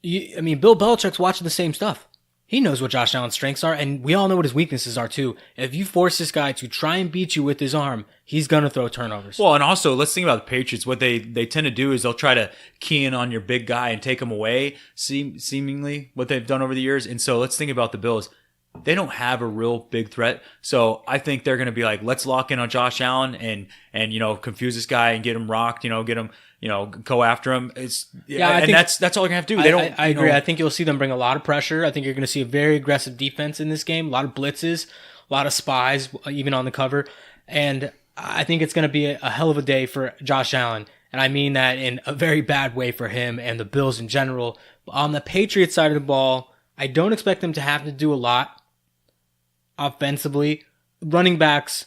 Bill Belichick's watching the same stuff. He knows what Josh Allen's strengths are, and we all know what his weaknesses are too. If you force this guy to try and beat you with his arm, he's going to throw turnovers.
Well, and also, let's think about the Patriots. What they tend to do is they'll try to key in on your big guy and take him away, seemingly what they've done over the years. And so let's think about the Bills. They don't have a real big threat. So I think they're going to be like, let's lock in on Josh Allen and confuse this guy and get him rocked, get him, go after him. That's all they're going to have to do.
I agree. I think you'll see them bring a lot of pressure. I think you're going to see a very aggressive defense in this game, a lot of blitzes, a lot of spies, even on the cover. And I think it's going to be a hell of a day for Josh Allen. And I mean that in a very bad way for him and the Bills in general. On the Patriots side of the ball, I don't expect them to have to do a lot offensively. Running backs,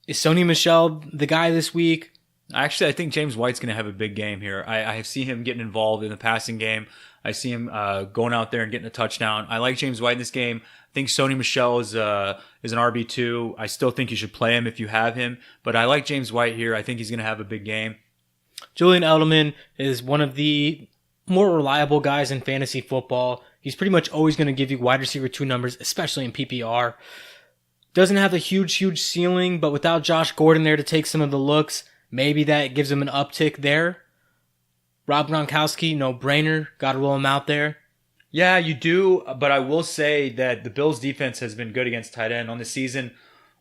is Sony Michel the guy this week?
Actually, I think James White's going to have a big game here. I see him getting involved in the passing game. I see him going out there and getting a touchdown. I like James White in this game. I think Sony Michel is an RB2. I still think you should play him if you have him. But I like James White here. I think he's going to have a big game.
Julian Edelman is one of the more reliable guys in fantasy football. He's pretty much always going to give you wide receiver 2 numbers, especially in PPR. Doesn't have a huge ceiling, but without Josh Gordon there to take some of the looks, maybe that gives him an uptick there. Rob Gronkowski, no brainer. Got to roll him out there.
Yeah, you do, but I will say that the Bills' defense has been good against tight end. On the season,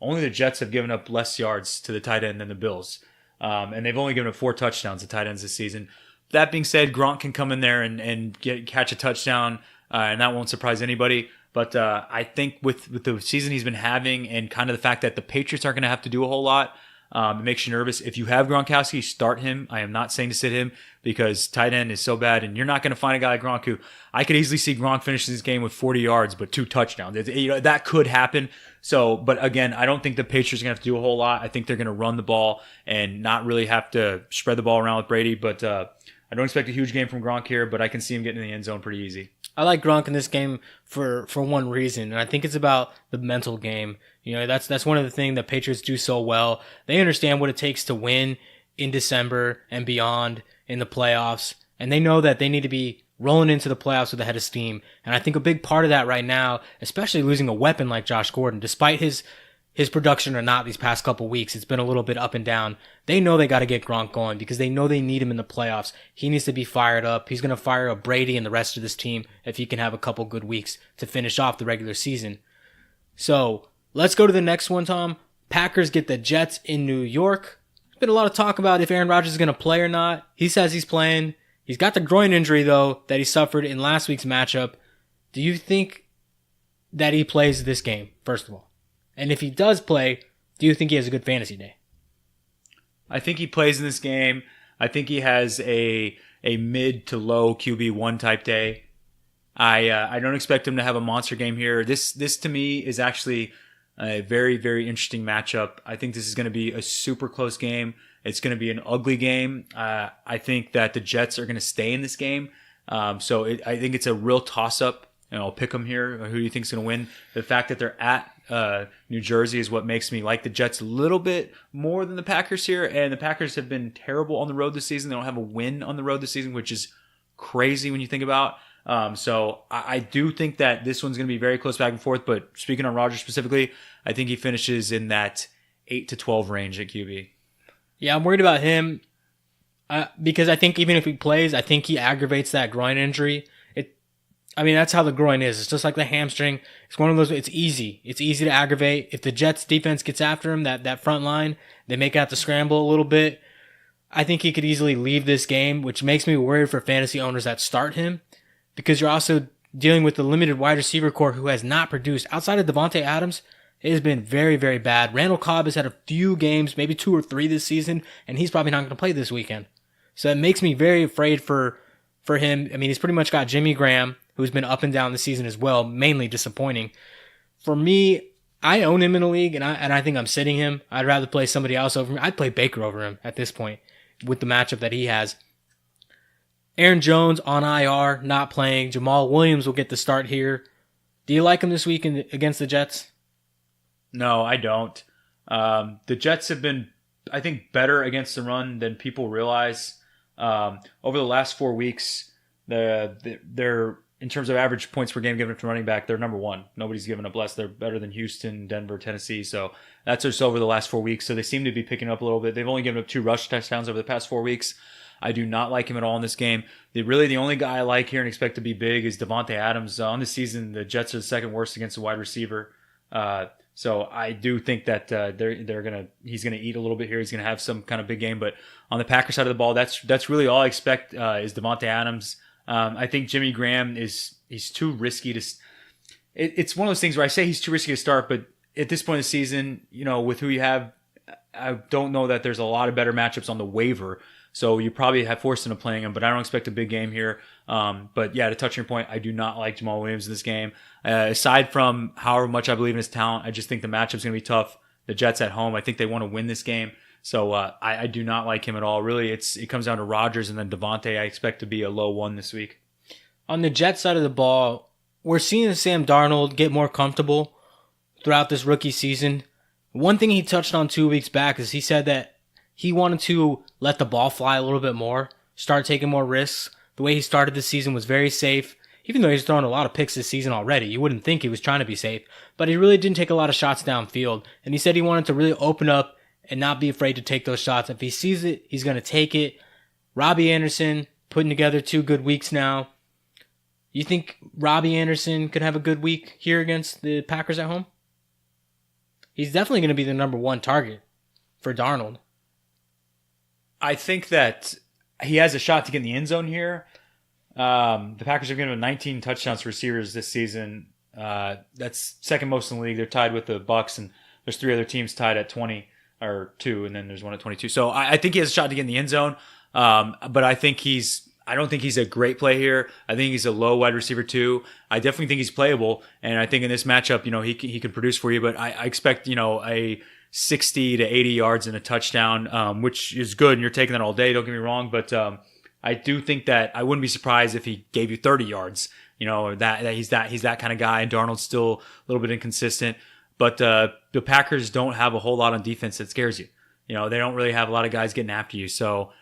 only the Jets have given up less yards to the tight end than the Bills. And they've only given up 4 touchdowns to tight ends this season. That being said, Gronk can come in there and catch a touchdown, and that won't surprise anybody. But I think with the season he's been having and kind of the fact that the Patriots aren't going to have to do a whole lot, it makes you nervous. If you have Gronkowski, start him. I am not saying to sit him because tight end is so bad, and you're not going to find a guy like Gronk who I could easily see Gronk finishing this game with 40 yards but 2 touchdowns. That could happen. So, but again, I don't think the Patriots are going to have to do a whole lot. I think they're going to run the ball and not really have to spread the ball around with Brady. But I don't expect a huge game from Gronk here, but I can see him getting in the end zone pretty easy.
I like Gronk in this game for one reason, and I think it's about the mental game. That's one of the things that Patriots do so well. They understand what it takes to win in December and beyond in the playoffs, and they know that they need to be rolling into the playoffs with a head of steam. And I think a big part of that right now, especially losing a weapon like Josh Gordon, despite his production or not these past couple weeks, it's been a little bit up and down. They know they got to get Gronk going because they know they need him in the playoffs. He needs to be fired up. He's going to fire up Brady and the rest of this team if he can have a couple good weeks to finish off the regular season. So let's go to the next one, Tom. Packers get the Jets in New York. There's been a lot of talk about if Aaron Rodgers is going to play or not. He says he's playing. He's got the groin injury, though, that he suffered in last week's matchup. Do you think that he plays this game, first of all? And if he does play, do you think he has a good fantasy day?
I think he plays in this game. I think he has a mid to low QB1 type day. I don't expect him to have a monster game here. This to me is actually a very, very interesting matchup. I think this is going to be a super close game. It's going to be an ugly game. I think that the Jets are going to stay in this game. I think it's a real toss-up. I'll pick them here. Who do you think is going to win? The fact that they're at New Jersey is what makes me like the Jets a little bit more than the Packers here. And the Packers have been terrible on the road this season. They don't have a win on the road this season, which is crazy when you think about. So I do think that this one's going to be very close back and forth. But speaking on Rodgers specifically, I think he finishes in that 8 to 12 range at QB.
Yeah, I'm worried about him because I think even if he plays, I think he aggravates that groin injury. That's how the groin is. It's just like the hamstring. It's one of those. It's easy. It's easy to aggravate. If the Jets defense gets after him, that front line, they make out to scramble a little bit. I think he could easily leave this game, which makes me worried for fantasy owners that start him, because you're also dealing with the limited wide receiver core who has not produced. Outside of Devontae Adams, it has been very, very bad. Randall Cobb has had a few games, maybe 2 or 3 this season, and he's probably not going to play this weekend. So it makes me very afraid for him. He's pretty much got Jimmy Graham, who's been up and down the season as well, mainly disappointing. For me, I own him in a league, and I think I'm sitting him. I'd rather play somebody else over him. I'd play Baker over him at this point with the matchup that he has. Aaron Jones on IR, not playing. Jamal Williams will get the start here. Do you like him this week against the Jets?
No, I don't. The Jets have been, I think, better against the run than people realize. Over the last 4 weeks, they're in terms of average points per game given to running back, they're number 1. Nobody's given up less. They're better than Houston, Denver, Tennessee. So that's just over the last 4 weeks. So they seem to be picking up a little bit. They've only given up 2 rush touchdowns over the past 4 weeks. I do not like him at all in this game. The only guy I like here and expect to be big is Devontae Adams. On the season, the Jets are the second worst against a wide receiver. So I do think that he's gonna eat a little bit here. He's gonna have some kind of big game. But on the Packers side of the ball, that's really all I expect is Devontae Adams. I think Jimmy Graham he's too risky to. It's one of those things where I say he's too risky to start, but at this point in the season, with who you have, I don't know that there's a lot of better matchups on the waiver. So you probably have forced into playing him, but I don't expect a big game here. But yeah, to touch your point, I do not like Jamal Williams in this game. Aside from however much I believe in his talent, I just think the matchup's going to be tough. The Jets at home, I think they want to win this game. So I do not like him at all. Really, it comes down to Rodgers and then Devontae. I expect to be a low 1 this week.
On the Jets side of the ball, we're seeing Sam Darnold get more comfortable throughout this rookie season. One thing he touched on 2 weeks back is he said that he wanted to let the ball fly a little bit more, start taking more risks. The way he started this season was very safe. Even though he's thrown a lot of picks this season already, you wouldn't think he was trying to be safe. But he really didn't take a lot of shots downfield. And he said he wanted to really open up and not be afraid to take those shots. If he sees it, he's going to take it. Robbie Anderson putting together 2 good weeks now. You think Robbie Anderson could have a good week here against the Packers at home? He's definitely going to be the number 1 target for Darnold.
I think that he has a shot to get in the end zone here. The Packers have given him 19 touchdowns to receivers this season. That's second most in the league. They're tied with the Bucks, and there's 3 other teams tied at 20 or 2, and then there's one at 22. So I think he has a shot to get in the end zone. But I don't think he's a great play here. I think he's a low wide receiver 2. I definitely think he's playable, and I think in this matchup, he can produce for you. But I expect a 60 to 80 yards and a touchdown, which is good, and you're taking that all day. Don't get me wrong, but I do think that I wouldn't be surprised if he gave you 30 yards. That he's that kind of guy. And Darnold's still a little bit inconsistent, but the Packers don't have a whole lot on defense that scares you. They don't really have a lot of guys getting after you. So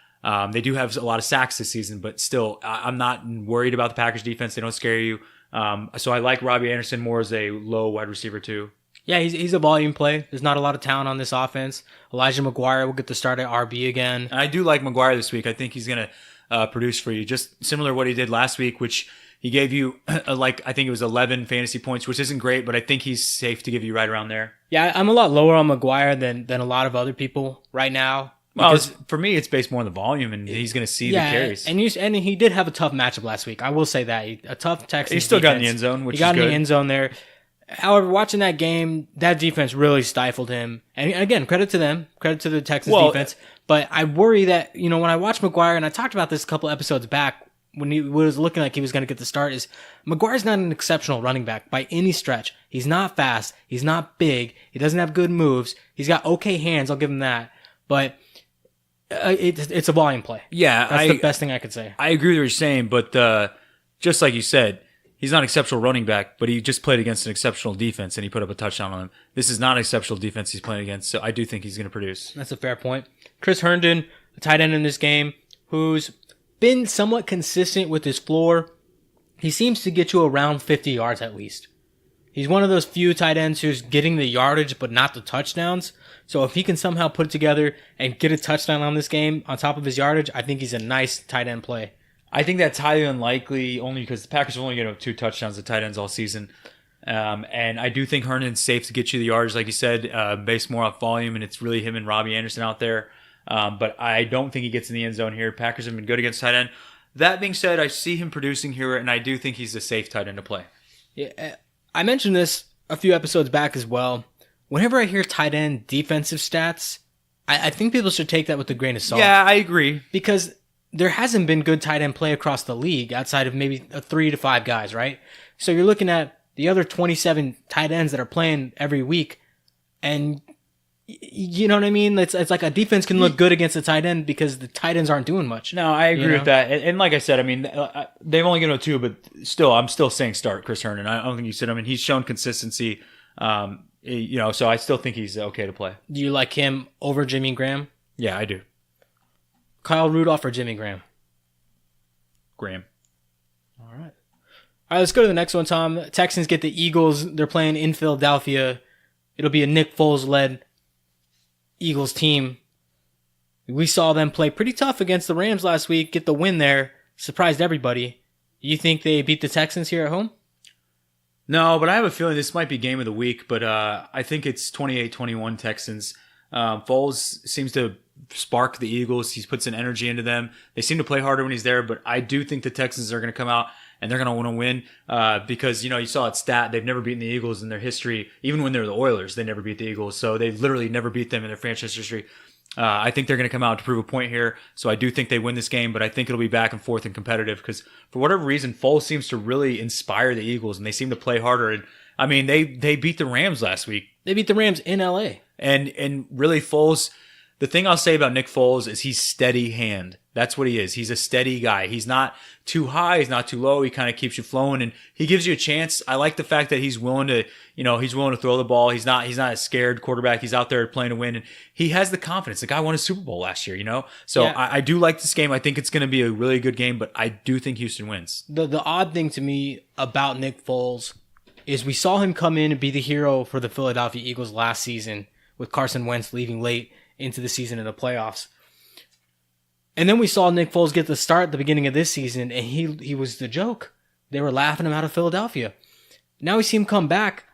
they do have a lot of sacks this season, but still, I'm not worried about the Packers defense. They don't scare you. So I like Robbie Anderson more as a low wide receiver 2.
Yeah, he's a volume play. There's not a lot of talent on this offense. Elijah McGuire will get the start at RB again.
And I do like McGuire this week. I think he's going to produce for you, just similar to what he did last week, which he gave you, I think it was 11 fantasy points, which isn't great, but I think he's safe to give you right around there.
Yeah, I'm a lot lower on McGuire than a lot of other people right now.
Well, for me, it's based more on the volume, and he's going to see the carries.
And he did have a tough matchup last week. I will say that. A tough Texans
He still got in the
defense.
end zone, which is
good. He got
in
the end zone there. However, watching that game, that defense really stifled him. And again, credit to them, credit to the Texans defense. But I worry that, when I watch McGuire, and I talked about this a couple episodes back when he was looking like he was going to get the start, is McGuire's not an exceptional running back by any stretch. He's not fast. He's not big. He doesn't have good moves. He's got okay hands. I'll give him that. But it's a volume play.
Yeah.
That's the best thing I could say.
I agree with what you're saying, but just like you said, he's not an exceptional running back, but he just played against an exceptional defense, and he put up a touchdown on him. This is not an exceptional defense he's playing against, so I do think he's going to produce.
That's a fair point. Chris Herndon, a tight end in this game, who's been somewhat consistent with his floor. He seems to get you around 50 yards at least. He's one of those few tight ends who's getting the yardage but not the touchdowns. So if he can somehow put it together and get a touchdown on this game on top of his yardage, I think he's a nice tight end play.
I think that's highly unlikely, only because the Packers have only given up 2 touchdowns to tight ends all season. And I do think Herndon's safe to get you the yardage, like you said, based more off volume, and it's really him and Robbie Anderson out there. But I don't think he gets in the end zone here. Packers have been good against tight end. That being said, I see him producing here, and I do think he's a safe tight end to play.
Yeah, I mentioned this a few episodes back as well. Whenever I hear tight end defensive stats, I think people should take that with a grain of salt.
Yeah, I agree.
Because there hasn't been good tight end play across the league outside of maybe 3 to 5 guys, right? So you're looking at the other 27 tight ends that are playing every week, and you know what I mean? It's like a defense can look good against a tight end because the tight ends aren't doing much.
No, I agree with that. And like I said, I mean, they've only given him 2, but still, I'm still saying start Chris Herndon. I don't think you said. I mean, he's shown consistency. So I still think he's okay to play.
Do you like him over Jimmy Graham?
Yeah, I do.
Kyle Rudolph or Jimmy Graham?
Graham.
All right, let's go to the next one, Tom. Texans get the Eagles. They're playing in Philadelphia. It'll be a Nick Foles-led Eagles team. We saw them play pretty tough against the Rams last week, get the win there, surprised everybody. You think they beat the Texans here at home?
No, but I have a feeling this might be game of the week, but I think it's 28-21 Texans. Foles seems to spark the Eagles. He puts an energy into them. They seem to play harder when he's there, but I do think the Texans are going to come out and they're going to want to win because, you saw it stat. They've never beaten the Eagles in their history. Even when they were the Oilers, they never beat the Eagles. So they literally never beat them in their franchise history. I think they're going to come out to prove a point here. So I do think they win this game, but I think it'll be back and forth and competitive because for whatever reason, Foles seems to really inspire the Eagles and they seem to play harder. And I mean, they beat the Rams last week.
They beat the Rams in LA.
And really Foles, the thing I'll say about Nick Foles is he's steady hand. That's what he is. He's a steady guy. He's not too high. He's not too low. He kind of keeps you flowing and he gives you a chance. I like the fact that he's willing to, he's willing to throw the ball. He's not a scared quarterback. He's out there playing to win and he has the confidence. The guy won a Super Bowl last year, So yeah. I do like this game. I think it's going to be a really good game, but I do think Houston wins.
The odd thing to me about Nick Foles is we saw him come in and be the hero for the Philadelphia Eagles last season with Carson Wentz leaving late into the season in the playoffs. And then we saw Nick Foles get the start at the beginning of this season, and he was the joke. They were laughing him out of Philadelphia. Now we see him come back,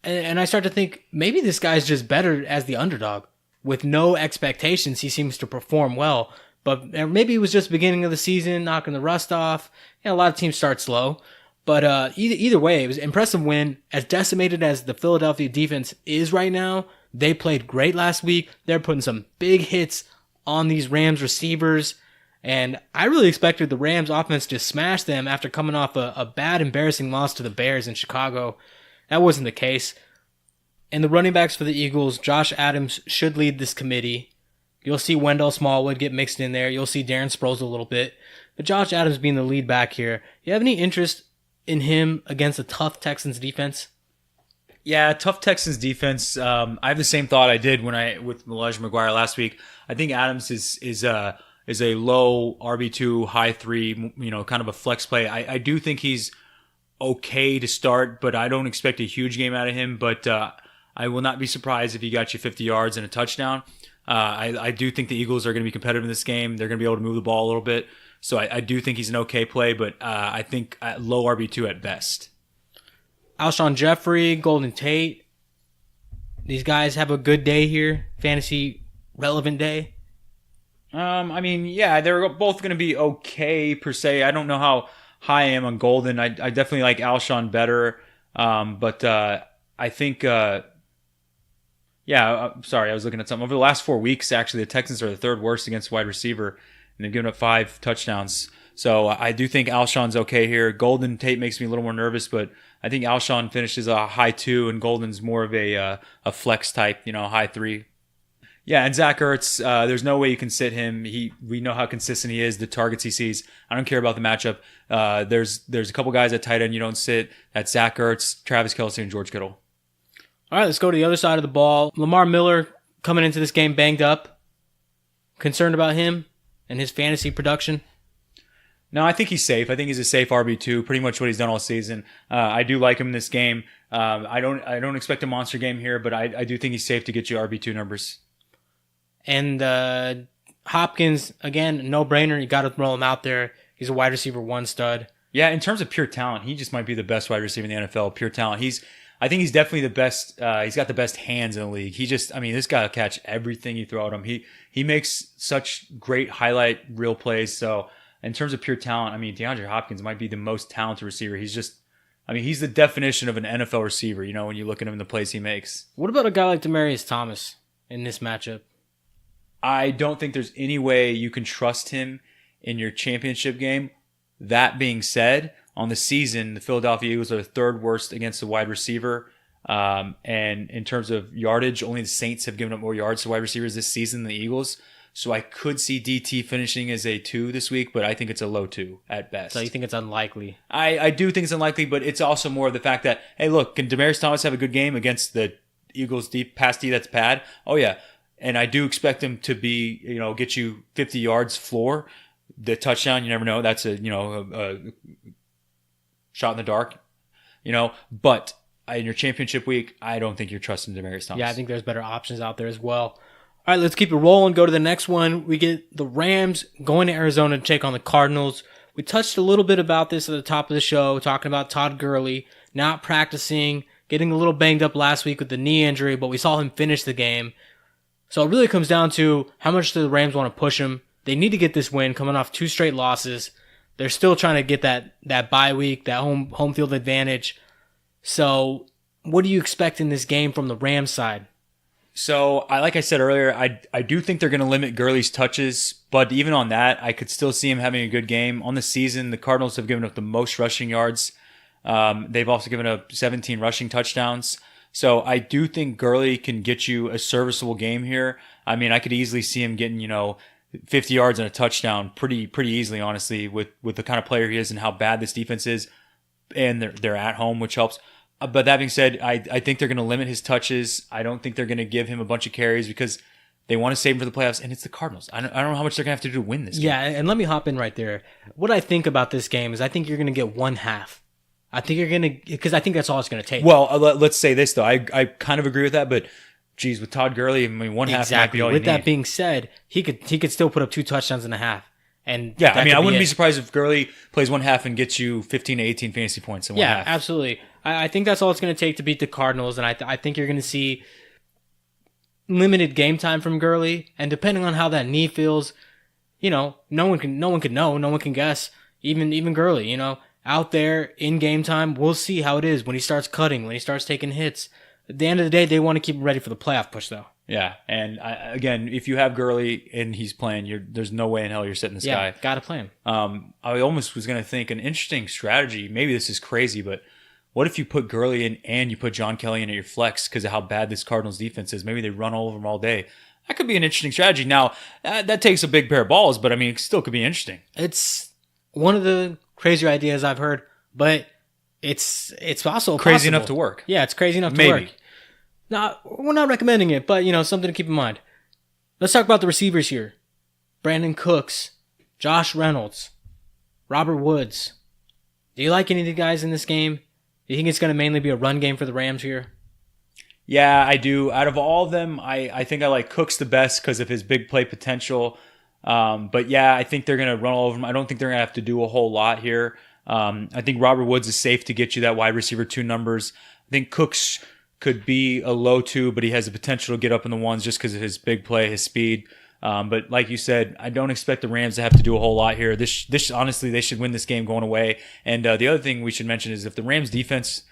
and I start to think maybe this guy's just better as the underdog. With no expectations, he seems to perform well. But maybe it was just beginning of the season, knocking the rust off. A lot of teams start slow. But either way, it was an impressive win. As decimated as the Philadelphia defense is right now, they played great last week. They're putting some big hits on these Rams receivers. And I really expected the Rams offense to smash them after coming off a bad, embarrassing loss to the Bears in Chicago. That wasn't the case. And the running backs for the Eagles, Josh Adams should lead this committee. You'll see Wendell Smallwood get mixed in there. You'll see Darren Sproles a little bit. But Josh Adams being the lead back here, you have any interest in him against a tough Texans defense?
Yeah, tough Texans defense. I have the same thought I did with Elijah McGuire last week. I think Adams is a low RB2, high 3, kind of a flex play. I do think he's okay to start, but I don't expect a huge game out of him. But I will not be surprised if he got you 50 yards and a touchdown. I do think the Eagles are going to be competitive in this game. They're going to be able to move the ball a little bit. So I do think he's an okay play, but I think low RB2 at best.
Alshon Jeffrey, Golden Tate. These guys have a good day here. Fantasy relevant day.
They're both going to be okay per se. I don't know how high I am on Golden. I definitely like Alshon better. But I think, sorry, I was looking at something. Over the last 4 weeks, actually, the Texans are the third worst against wide receiver, and they've given up 5 touchdowns. So I do think Alshon's okay here. Golden Tate makes me a little more nervous, but I think Alshon finishes a high 2, and Golden's more of a flex type, high 3. Yeah, and Zach Ertz, there's no way you can sit him. We know how consistent he is, the targets he sees. I don't care about the matchup. There's a couple guys at tight end you don't sit. That's Zach Ertz, Travis Kelce, and George Kittle.
All right, let's go to the other side of the ball. Lamar Miller coming into this game banged up. Concerned about him and his fantasy production?
No, I think he's safe. I think he's a safe RB2, pretty much what he's done all season. I do like him in this game. I don't expect a monster game here, but I do think he's safe to get you RB2 numbers.
And Hopkins, again, no-brainer. You got to roll him out there. He's a wide receiver 1 stud.
Yeah, in terms of pure talent, he just might be the best wide receiver in the NFL. Pure talent. I think he's definitely the best. He's got the best hands in the league. This guy will catch everything you throw at him. He makes such great highlight reel plays. So in terms of pure talent, DeAndre Hopkins might be the most talented receiver. He's the definition of an NFL receiver, when you look at him in the plays he makes.
What about a guy like Demaryius Thomas in this matchup?
I don't think there's any way you can trust him in your championship game. That being said, on the season, the Philadelphia Eagles are the third worst against the wide receiver. And in terms of yardage, only the Saints have given up more yards to wide receivers this season than the Eagles. So I could see DT finishing as a 2 this week, but I think it's a low 2 at best.
So you think it's unlikely?
I do think it's unlikely, but it's also more of the fact that, hey, look, can Demaryius Thomas have a good game against the Eagles' deep pass D that's bad? Oh, yeah. And I do expect him to be, get you 50 yards floor. The touchdown, you never know. That's a shot in the dark, But in your championship week, I don't think you're trusting Demaryius Thomas.
Yeah, I think there's better options out there as well. All right, let's keep it rolling. Go to the next one. We get the Rams going to Arizona to take on the Cardinals. We touched a little bit about this at the top of the show, talking about Todd Gurley not practicing, getting a little banged up last week with the knee injury, but we saw him finish the game. So it really comes down to how much do the Rams want to push him. They need to get this win coming off 2 straight losses. They're still trying to get that bye week, that home field advantage. So what do you expect in this game from the Rams side?
So, like I said earlier, I do think they're going to limit Gurley's touches, but even on that, I could still see him having a good game. On the season, the Cardinals have given up the most rushing yards. They've also given up 17 rushing touchdowns. So I do think Gurley can get you a serviceable game here. I could easily see him getting, 50 yards and a touchdown pretty easily, honestly, with the kind of player he is and how bad this defense is. And they're at home, which helps. But that being said, I think they're going to limit his touches. I don't think they're going to give him a bunch of carries because they want to save him for the playoffs, and it's the Cardinals. I don't know how much they're going to have to do to win this game.
Yeah, and let me hop in right there. What I think about this game is I think you're going to get one half. I think you're going to, because I think that's all it's going to take.
Well, let's say this, though. I kind of agree with that, but geez, with Todd Gurley, one half might be all you need.
With that being said, he could still put up 2 touchdowns and a half. And
yeah, I wouldn't be surprised if Gurley plays one half and gets you 15 to 18 fantasy points in one half.
Yeah, absolutely. I think that's all it's going to take to beat the Cardinals, and I think you're going to see limited game time from Gurley, and depending on how that knee feels, no one can guess, even Gurley, out there in game time, we'll see how it is when he starts cutting, when he starts taking hits. At the end of the day, they want to keep him ready for the playoff push, though.
Yeah, and again, if you have Gurley and he's playing, there's no way in hell you're sitting this guy.
Yeah, got to play him.
I almost was going to think an interesting strategy, maybe this is crazy, but what if you put Gurley in and you put John Kelly in at your flex because of how bad this Cardinals defense is? Maybe they run all over him all day. That could be an interesting strategy. Now, that takes a big pair of balls, but it still could be interesting.
It's one of the crazier ideas I've heard, but it's also
crazy
possible.
Enough to work.
Yeah, it's crazy enough to work. Now, we're not recommending it, but something to keep in mind. Let's talk about the receivers here. Brandon Cooks, Josh Reynolds, Robert Woods. Do you like any of the guys in this game? Do you think it's going to mainly be a run game for the Rams here?
Yeah, I do. Out of all of them, I think I like Cooks the best because of his big play potential. But yeah, I think they're going to run all over him. I don't think they're going to have to do a whole lot here. I think Robert Woods is safe to get you that wide receiver 2 numbers. I think Cooks could be a low 2, but he has the potential to get up in the ones just because of his big play, his speed. But like you said, I don't expect the Rams to have to do a whole lot here. This honestly, they should win this game going away. And the other thing we should mention is if the Rams defense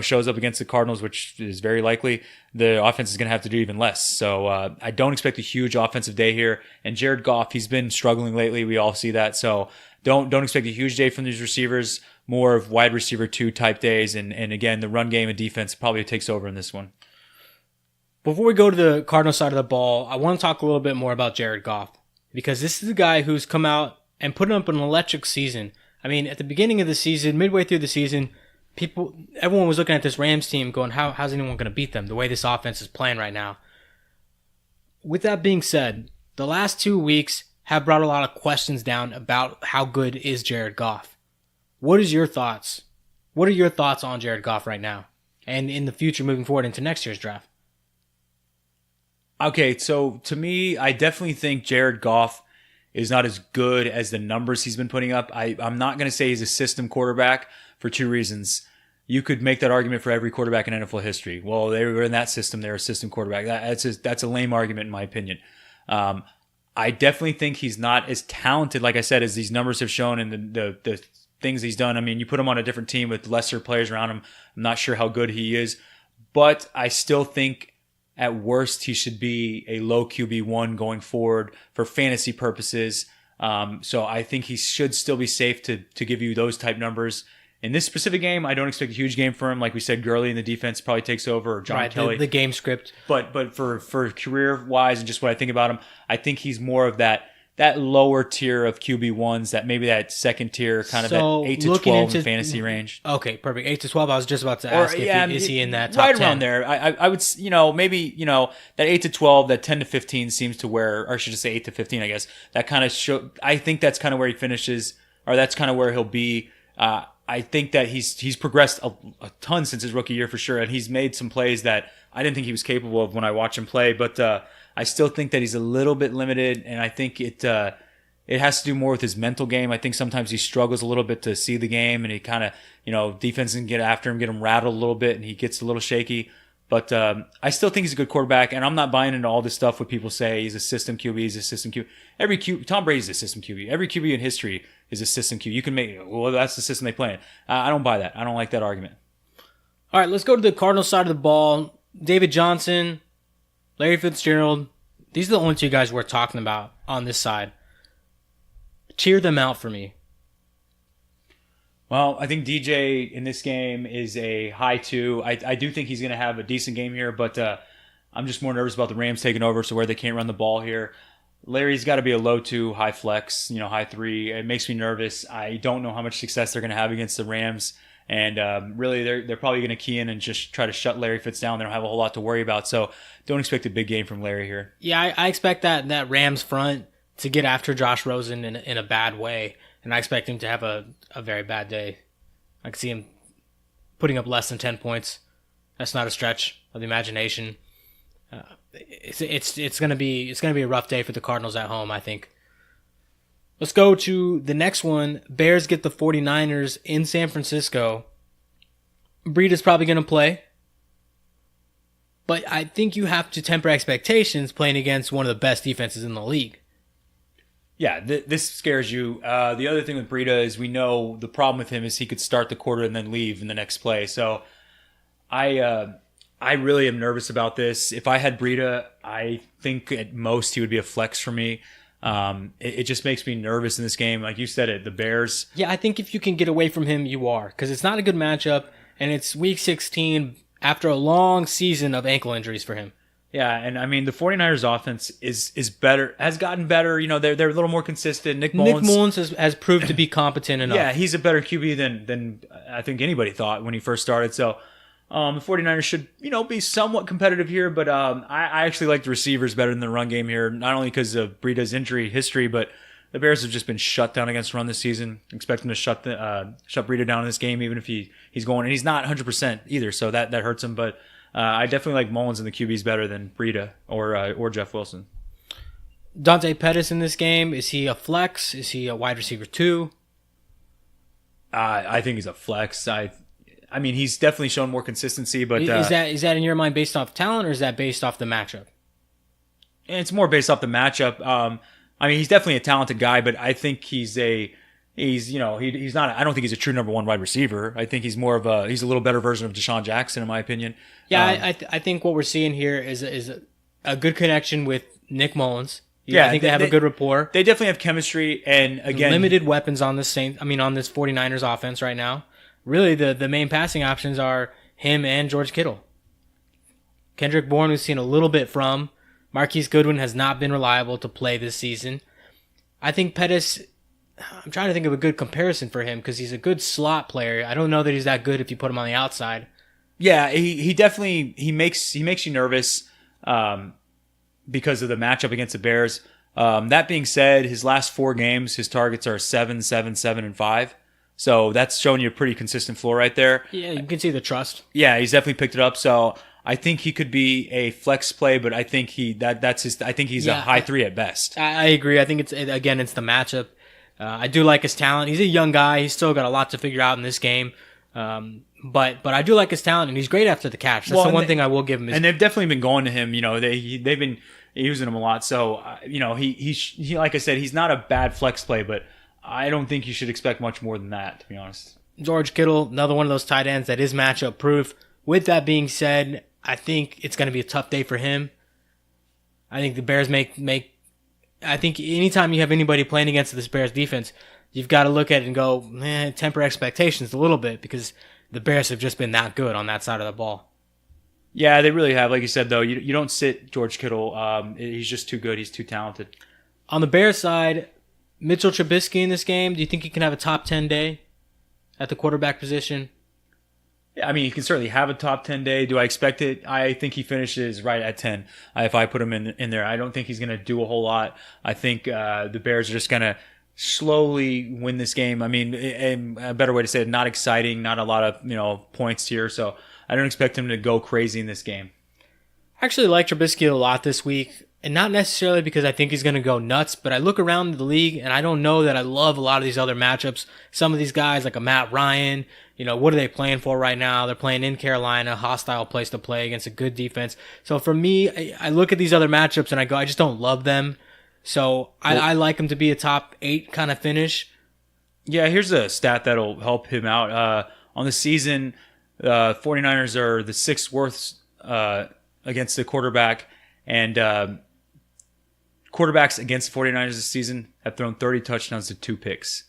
shows up against the Cardinals, which is very likely, the offense is going to have to do even less. So I don't expect a huge offensive day here. And Jared Goff, he's been struggling lately. We all see that. So don't expect a huge day from these receivers. More of wide receiver 2 type days. And again, the run game and defense probably takes over in this one.
Before we go to the Cardinal side of the ball, I want to talk a little bit more about Jared Goff, because this is a guy who's come out and put up an electric season. I mean, at the beginning of the season, midway through the season, everyone was looking at this Rams team going, how's anyone going to beat them, the way this offense is playing right now? With that being said, the last 2 weeks have brought a lot of questions down about how good is Jared Goff. What is your thoughts? What are your thoughts on Jared Goff right now and in the future moving forward into next year's draft?
Okay, so to me, I definitely think Jared Goff is not as good as the numbers he's been putting up. I'm not going to say he's a system quarterback for 2 reasons. You could make that argument for every quarterback in NFL history. Well, they were in that system. They're a system quarterback. That's a lame argument in my opinion. I definitely think he's not as talented, like I said, as these numbers have shown and the things he's done. I mean, you put him on a different team with lesser players around him. I'm not sure how good he is, but I still think at worst, he should be a low QB1 going forward for fantasy purposes. So I think he should still be safe to give you those type numbers. In this specific game, I don't expect a huge game for him. Like we said, Gurley in the defense probably takes over, or John Kelly.
The game script.
But for career-wise and just what I think about him, I think he's more of that lower tier of QB1s, that maybe that second tier, kind of that 8 to 12 in fantasy range.
Okay, perfect. 8 to 12. I was just about to ask is he in that top
right
10?
Around there. I would, maybe, that 8 to 12, that 10 to 15 seems to where, or I should just say 8 to 15, I guess. That kind of I think that's kind of where he finishes, or that's kind of where he'll be. I think that he's progressed a ton since his rookie year for sure, and he's made some plays that I didn't think he was capable of when I watched him play, but I still think that he's a little bit limited, and I think it has to do more with his mental game. I think sometimes he struggles a little bit to see the game, and he kind of, defense can get after him, get him rattled a little bit, and he gets a little shaky. But I still think he's a good quarterback, and I'm not buying into all this stuff what people say. He's a system QB, he's a system QB. Tom Brady's a system QB. Every QB in history is a system QB. You can make, well, that's the system they play in. I don't buy that. I don't like that argument.
All right, let's go to the Cardinals side of the ball. David Johnson, Larry Fitzgerald, these are the only 2 guys we're talking about on this side. Cheer them out for me.
Well, I think DJ in this game is a high 2. I do think he's going to have a decent game here, but I'm just more nervous about the Rams taking over, so where they can't run the ball here. Larry's got to be a low 2, high flex, high 3. It makes me nervous. I don't know how much success they're going to have against the Rams. And really, they're probably going to key in and just try to shut Larry Fitz down. They don't have a whole lot to worry about. So don't expect a big game from Larry here.
Yeah, I expect that Rams front to get after Josh Rosen in a bad way. And I expect him to have a very bad day. I can see him putting up less than 10 points. That's not a stretch of the imagination. It's gonna be a rough day for the Cardinals at home, I think. Let's go to the next one. Bears get the 49ers in San Francisco. Breida's probably going to play. But I think you have to temper expectations playing against one of the best defenses in the league.
Yeah, this scares you. The other thing with Breida is we know the problem with him is he could start the quarter and then leave in the next play. So I really am nervous about this. If I had Breida, I think at most he would be a flex for me. It just makes me nervous in this game. Like you said it, the Bears.
Yeah, I think if you can get away from him, you are. Because it's not a good matchup, and it's week 16 after a long season of ankle injuries for him.
Yeah, and I mean, the 49ers offense is better, has gotten better. They're a little more consistent. Nick
Mullins has proved to be competent enough.
Yeah, he's a better QB than I think anybody thought when he first started. So the 49ers should, be somewhat competitive here, but I actually like the receivers better than the run game here, not only because of Breida's injury history, but the Bears have just been shut down against run this season. Expect them to shut Breida down in this game, even if he's going, and he's not 100% either, so that hurts him, but I definitely like Mullins and the QBs better than Breida or Jeff Wilson.
Dante Pettis in this game, is he a flex? Is he a wide receiver 2?
I think he's a flex. I mean, he's definitely shown more consistency, but
is that in your mind based off talent, or is that based off the matchup?
It's more based off the matchup. I mean, he's definitely a talented guy, but I think he's a he's he's not. I don't think he's a true number one wide receiver. I think he's more of he's a little better version of Deshaun Jackson in my opinion.
Yeah, I think what we're seeing here is a good connection with Nick Mullins.
Yeah,
I think they have a good rapport.
They definitely have chemistry, and again,
limited weapons on this on this 49ers offense right now. Really, the main passing options are him and George Kittle. Kendrick Bourne, we've seen a little bit from. Marquise Goodwin has not been reliable to play this season. I think Pettis, I'm trying to think of a good comparison for him because he's a good slot player. I don't know that he's that good if you put him on the outside.
Yeah, he definitely makes you nervous because of the matchup against the Bears. That being said, his last 4 games, his targets are 7, 7, 7, and 5. So that's showing you a pretty consistent floor right there.
Yeah, you can see the trust.
Yeah, he's definitely picked it up. So I think he could be a flex play, but I think I think he's a high 3 at best.
I agree. I think it's the matchup. I do like his talent. He's a young guy. He's still got a lot to figure out in this game. But I do like his talent, and he's great after the catch. That's the one thing I will give him.
And they've definitely been going to him. They've been using him a lot. So he like I said, he's not a bad flex play, but I don't think you should expect much more than that, to be honest.
George Kittle, another one of those tight ends that is matchup proof. With that being said, I think it's going to be a tough day for him. I think the Bears I think anytime you have anybody playing against this Bears defense, you've got to look at it and go, temper expectations a little bit because the Bears have just been that good on that side of the ball.
Yeah, they really have. Like you said, though, you don't sit George Kittle. He's just too good. He's too talented.
On the Bears side, Mitchell Trubisky in this game, do you think he can have a top 10 day at the quarterback position?
Yeah, I mean, he can certainly have a top 10 day. Do I expect it? I think he finishes right at 10 if I put him in there. I don't think he's going to do a whole lot. I think the Bears are just going to slowly win this game. I mean, a better way to say it, not exciting, not a lot of points here. So I don't expect him to go crazy in this game.
I actually like Trubisky a lot this week. And not necessarily because I think he's going to go nuts, but I look around the league and I don't know that I love a lot of these other matchups. Some of these guys, like a Matt Ryan, what are they playing for right now? They're playing in Carolina, hostile place to play against a good defense. So for me, I look at these other matchups and I go, I just don't love them. So I like him to be a top 8 kind of finish.
Yeah, here's a stat that'll help him out. On the season, 49ers are the 6th worst against the quarterback, and quarterbacks against the 49ers this season have thrown 30 touchdowns to 2 picks.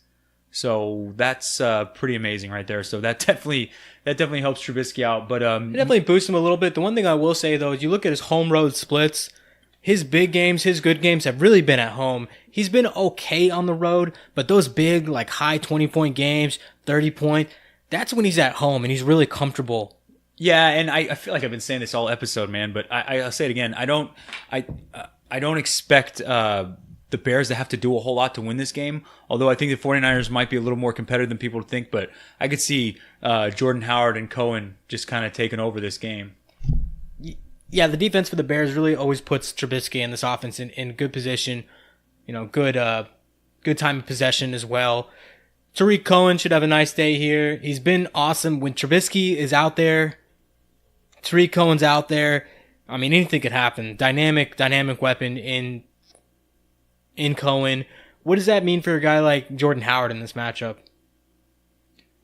So that's pretty amazing right there. So that definitely helps Trubisky out. But
it definitely boosts him a little bit. The one thing I will say, though, is you look at his home road splits, his big games, his good games have really been at home. He's been okay on the road, but those big, like high 20-point games, 30-point, that's when he's at home and he's really comfortable.
Yeah, and I feel like I've been saying this all episode, man, but I'll say it again. I don't expect the Bears to have to do a whole lot to win this game, although I think the 49ers might be a little more competitive than people think, but I could see Jordan Howard and Cohen just kind of taking over this game.
Yeah, the defense for the Bears really always puts Trubisky and this offense in good position, good time of possession as well. Tariq Cohen should have a nice day here. He's been awesome. When Trubisky is out there, Tariq Cohen's out there, I mean, anything could happen. Dynamic weapon in Cohen. What does that mean for a guy like Jordan Howard in this matchup?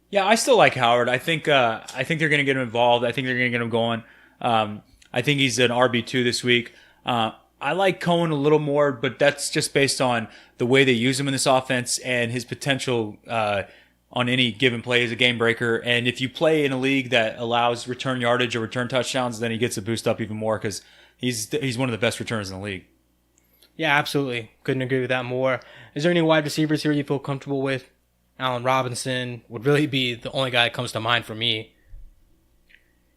Yeah, I still like Howard. I think they're going to get him involved. I think they're going to get him going. I think he's an RB2 this week. I like Cohen a little more, but that's just based on the way they use him in this offense and his potential on any given play as a game breaker. And if you play in a league that allows return yardage or return touchdowns, then he gets a boost up even more because he's one of the best returners in the league.
Yeah, absolutely. Couldn't agree with that more. Is there any wide receivers here you feel comfortable with? Allen Robinson would really be the only guy that comes to mind for me.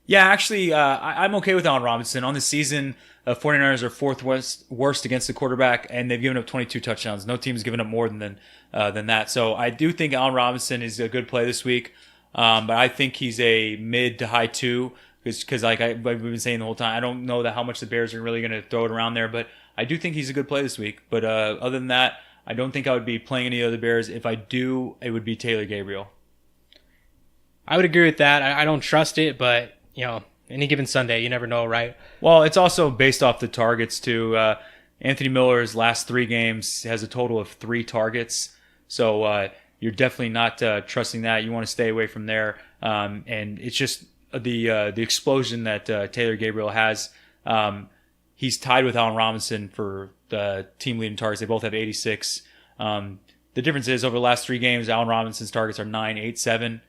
Yeah, actually, I'm okay with Allen Robinson. On the season, 49ers are 4th worst against the quarterback, and they've given up 22 touchdowns. No team's given up more than that. So I do think Allen Robinson is a good play this week, but I think he's a mid to high 2 because like we've been saying the whole time, I don't know how much the Bears are really going to throw it around there, but I do think he's a good play this week. But other than that, I don't think I would be playing any other Bears. If I do, it would be Taylor Gabriel.
I would agree with that. I don't trust it, but any given Sunday, you never know, right?
Well, it's also based off the targets too. Anthony Miller's last 3 games has a total of 3 targets. So you're definitely not trusting that. You want to stay away from there. And it's just the explosion that Taylor Gabriel has. He's tied with Allen Robinson for the team leading targets. They both have 86. The difference is over the last 3 games, Allen Robinson's targets are 9-8-7,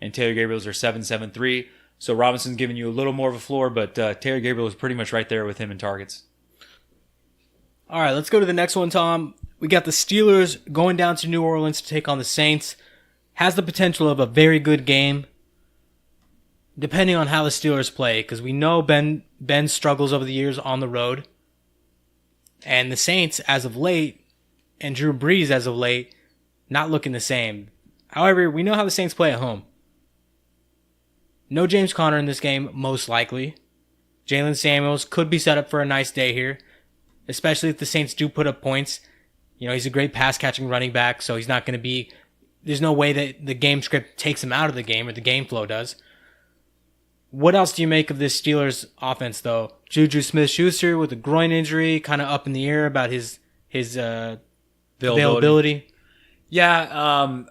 and Taylor Gabriel's are 7-7-3. So Robinson's giving you a little more of a floor, but Taylor Gabriel is pretty much right there with him in targets.
All right, let's go to the next one, Tom. We got the Steelers going down to New Orleans to take on the Saints. Has the potential of a very good game, depending on how the Steelers play, because we know Ben struggles over the years on the road. And the Saints, as of late, and Drew Brees, as of late, not looking the same. However, we know how the Saints play at home. No James Conner in this game, most likely. Jalen Samuels could be set up for a nice day here, especially if the Saints do put up points. You know, he's a great pass-catching running back, so he's not going to be... There's no way that the game script takes him out of the game, or the game flow does. What else do you make of this Steelers offense, though? Juju Smith-Schuster with a groin injury, kind of up in the air about his availability.
Yeah,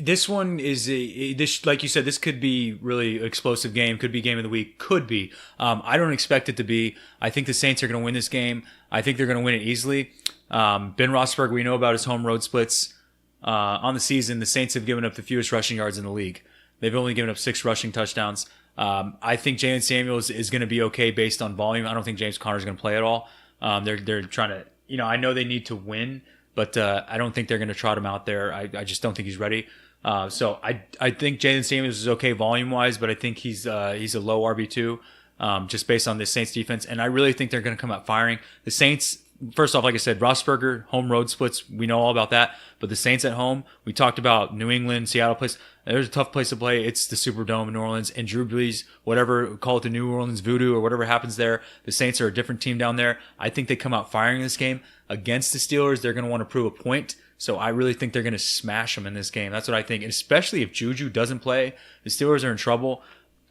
this one is this, like you said, this could be really an explosive game. Could be game of the week. Could be. I don't expect it to be. I think the Saints are going to win this game. I think they're going to win it easily. Ben Roethlisberger, we know about his home road splits. On the season, the Saints have given up the fewest rushing yards in the league. They've only given up 6 rushing touchdowns. I think Jalen Samuels is going to be okay based on volume. I don't think James Conner is going to play at all. They're trying to, I know they need to win, but I don't think they're going to trot him out there. I just don't think he's ready. So I think Jalen Samuels is okay volume wise, but I think he's a low RB2 just based on the Saints defense. And I really think they're going to come out firing. The Saints, first off, like I said, Roethlisberger, home road splits, we know all about that. But the Saints at home, we talked about New England, Seattle place. There's a tough place to play. It's the Superdome in New Orleans. And Drew Brees, whatever, call it the New Orleans voodoo or whatever happens there, the Saints are a different team down there. I think they come out firing in this game. Against the Steelers, they're going to want to prove a point. So I really think they're going to smash them in this game. That's what I think. And especially if Juju doesn't play, the Steelers are in trouble.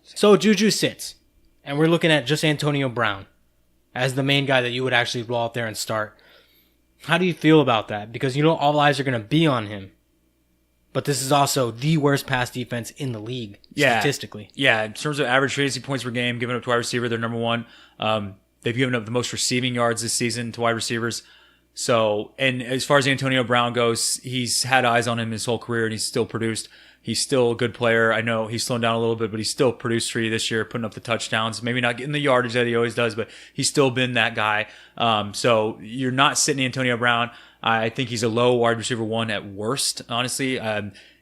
So Juju sits, and we're looking at just Antonio Brown as the main guy that you would actually roll out there and start. How do you feel about that? Because all eyes are going to be on him. But this is also the worst pass defense in the league, statistically.
Yeah, in terms of average fantasy points per game given up to wide receiver, they're number 1. They've given up the most receiving yards this season to wide receivers. So, and as far as Antonio Brown goes, he's had eyes on him his whole career, and he's still produced. He's still a good player. I know he's slowing down a little bit, but he's still produced for you this year, putting up the touchdowns. Maybe not getting the yardage that he always does, but he's still been that guy. So you're not sitting Antonio Brown. I think he's a low wide receiver 1 at worst, honestly.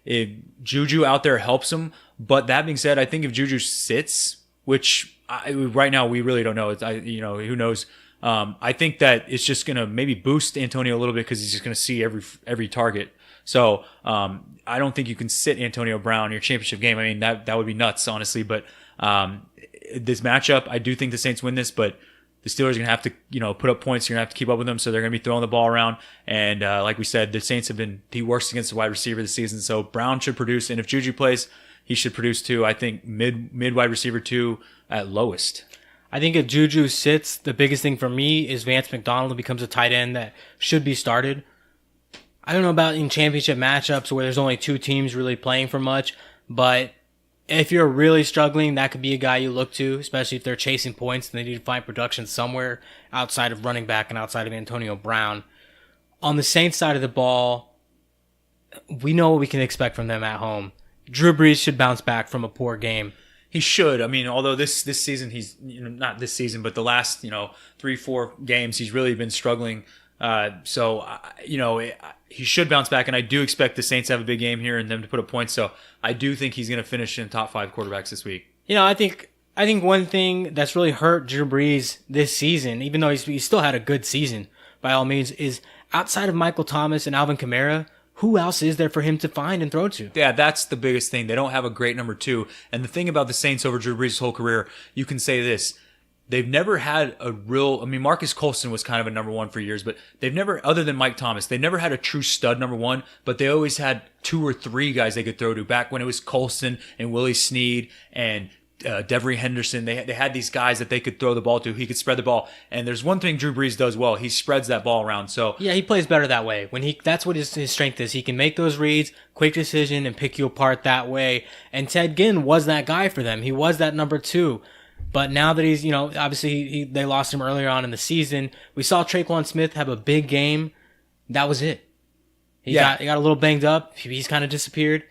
If Juju out there helps him, but that being said, I think if Juju sits, which right now we really don't know. Who knows? I think that it's just going to maybe boost Antonio a little bit because he's just going to see every target. So I don't think you can sit Antonio Brown in your championship game. I mean, that would be nuts, honestly. But this matchup, I do think the Saints win this, but the Steelers are going to have to, put up points. You're going to have to keep up with them, so they're going to be throwing the ball around. And like we said, the Saints have been the worst against the wide receiver this season, so Brown should produce. And if Juju plays, he should produce too. I think mid wide receiver 2 at lowest.
I think if Juju sits, the biggest thing for me is Vance McDonald becomes a tight end that should be started. I don't know about in championship matchups where there's only 2 teams really playing for much, but if you're really struggling, that could be a guy you look to, especially if they're chasing points and they need to find production somewhere outside of running back and outside of Antonio Brown. On the Saints side of the ball, we know what we can expect from them at home. Drew Brees should bounce back from a poor game.
He should. I mean, although this season he's not this season, but the last 3-4 games he's really been struggling. He should bounce back, and I do expect the Saints to have a big game here and them to put up points. So I do think he's going to finish in top 5 quarterbacks this week.
I think one thing that's really hurt Drew Brees this season, even though he still had a good season by all means, is outside of Michael Thomas and Alvin Kamara, who else is there for him to find and throw to?
Yeah, that's the biggest thing. They don't have a great number 2. And the thing about the Saints over Drew Brees' whole career, you can say this. They've never had a real, Marcus Colston was kind of a number 1 for years, but they've never, other than Mike Thomas, they never had a true stud number 1, but they always had 2 or 3 guys they could throw to back when it was Colston and Willie Snead and Devery Henderson. They had these guys that they could throw the ball to. He could spread the ball. And there's one thing Drew Brees does well. He spreads that ball around. So
Yeah, he plays better that way. That's what his strength is. He can make those reads, quick decision, and pick you apart that way. And Ted Ginn was that guy for them. He was that number 2. But now that he's, obviously they lost him earlier on in the season. We saw Traquan Smith have a big game. That was it. He got a little banged up. He's kind of disappeared.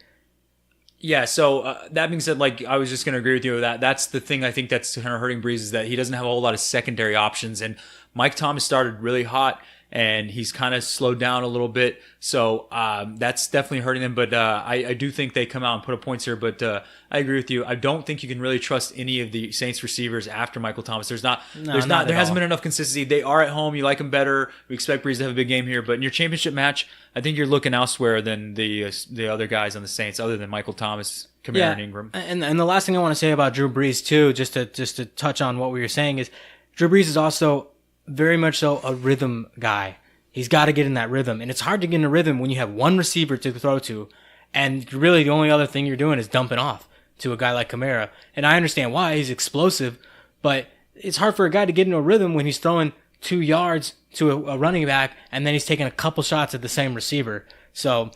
Yeah, so that being said, like I was just going to agree with you with that. That's the thing I think that's kind of hurting Brees is that he doesn't have a whole lot of secondary options. And Mike Thomas started really hot, and he's kind of slowed down a little bit. So that's definitely hurting them. But I do think they come out and put up points here. But I agree with you. I don't think you can really trust any of the Saints receivers after Michael Thomas. There hasn't been enough consistency. They are at home. You like them better. We expect Brees to have a big game here. But in your championship match, I think you're looking elsewhere than the other guys on the Saints, other than Michael Thomas, Kamara, and Ingram.
And the last thing I want to say about Drew Brees too, just to touch on what we were saying, is Drew Brees is also very much so a rhythm guy. He's got to get in that rhythm, and it's hard to get in a rhythm when you have one receiver to throw to, and really the only other thing you're doing is dumping off to a guy like Kamara. And I understand why he's explosive, but it's hard for a guy to get into a rhythm when he's throwing 2 yards to a running back, and then he's taking a couple shots at the same receiver. So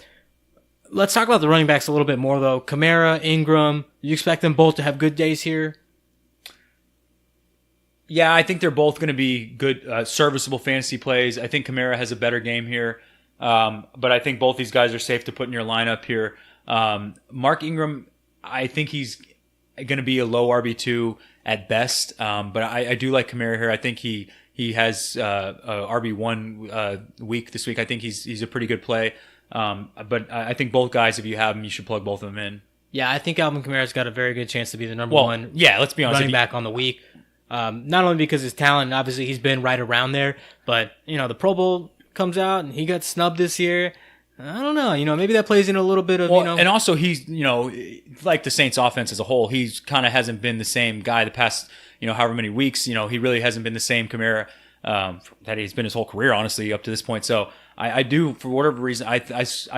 let's talk about the running backs a little bit more, though. Kamara, Ingram, you expect them both to have good days here?
Yeah, I think they're both going to be good, serviceable fantasy plays. I think Kamara has a better game here, but I think both these guys are safe to put in your lineup here. Mark Ingram, I think he's going to be a low RB2 at best, but I do like Kamara here. I think he has a RB1 week this week. I think he's a pretty good play, but I think both guys, if you have them, you should plug both of them in.
Yeah, I think Alvin Kamara's got a very good chance to be the number one.
Yeah, let's be honest,
running back on the week. Not only because his talent, obviously he's been right around there, but the Pro Bowl comes out and he got snubbed this year. I don't know, maybe that plays in a little bit of,
and also he's, like the Saints offense as a whole, he's kind of hasn't been the same guy the past, however many weeks, he really hasn't been the same Kamara, that he's been his whole career, honestly, up to this point. So I do, for whatever reason, I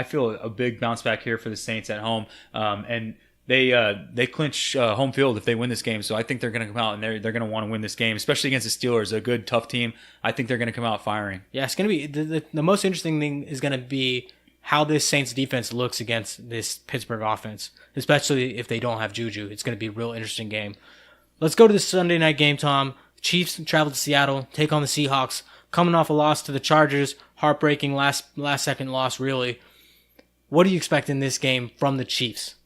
feel a big bounce back here for the Saints at home. And they clinch home field if they win this game. So I think they're going to come out and they're going to want to win this game, especially against the Steelers, a good, tough team. I think they're going to come out firing.
Yeah, it's going to be the most interesting thing is going to be how this Saints defense looks against this Pittsburgh offense, especially if they don't have Juju. It's going to be a real interesting game. Let's go to the Sunday night game, Tom. Chiefs travel to Seattle, take on the Seahawks, coming off a loss to the Chargers, heartbreaking last second loss, really. What do you expect in this game from the Chiefs?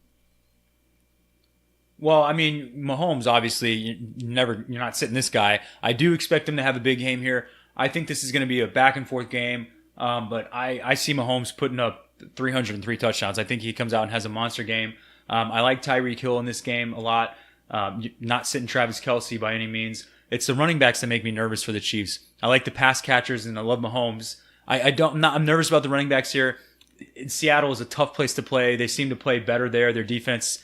Well, I mean, Mahomes, obviously, you're not sitting this guy. I do expect him to have a big game here. I think this is going to be a back-and-forth game, but I see Mahomes putting up 303 touchdowns. I think he comes out and has a monster game. I like Tyreek Hill in this game a lot. Not sitting Travis Kelce by any means. It's the running backs that make me nervous for the Chiefs. I like the pass catchers, and I love Mahomes. I'm nervous about the running backs here. Seattle is a tough place to play. They seem to play better there. Their defense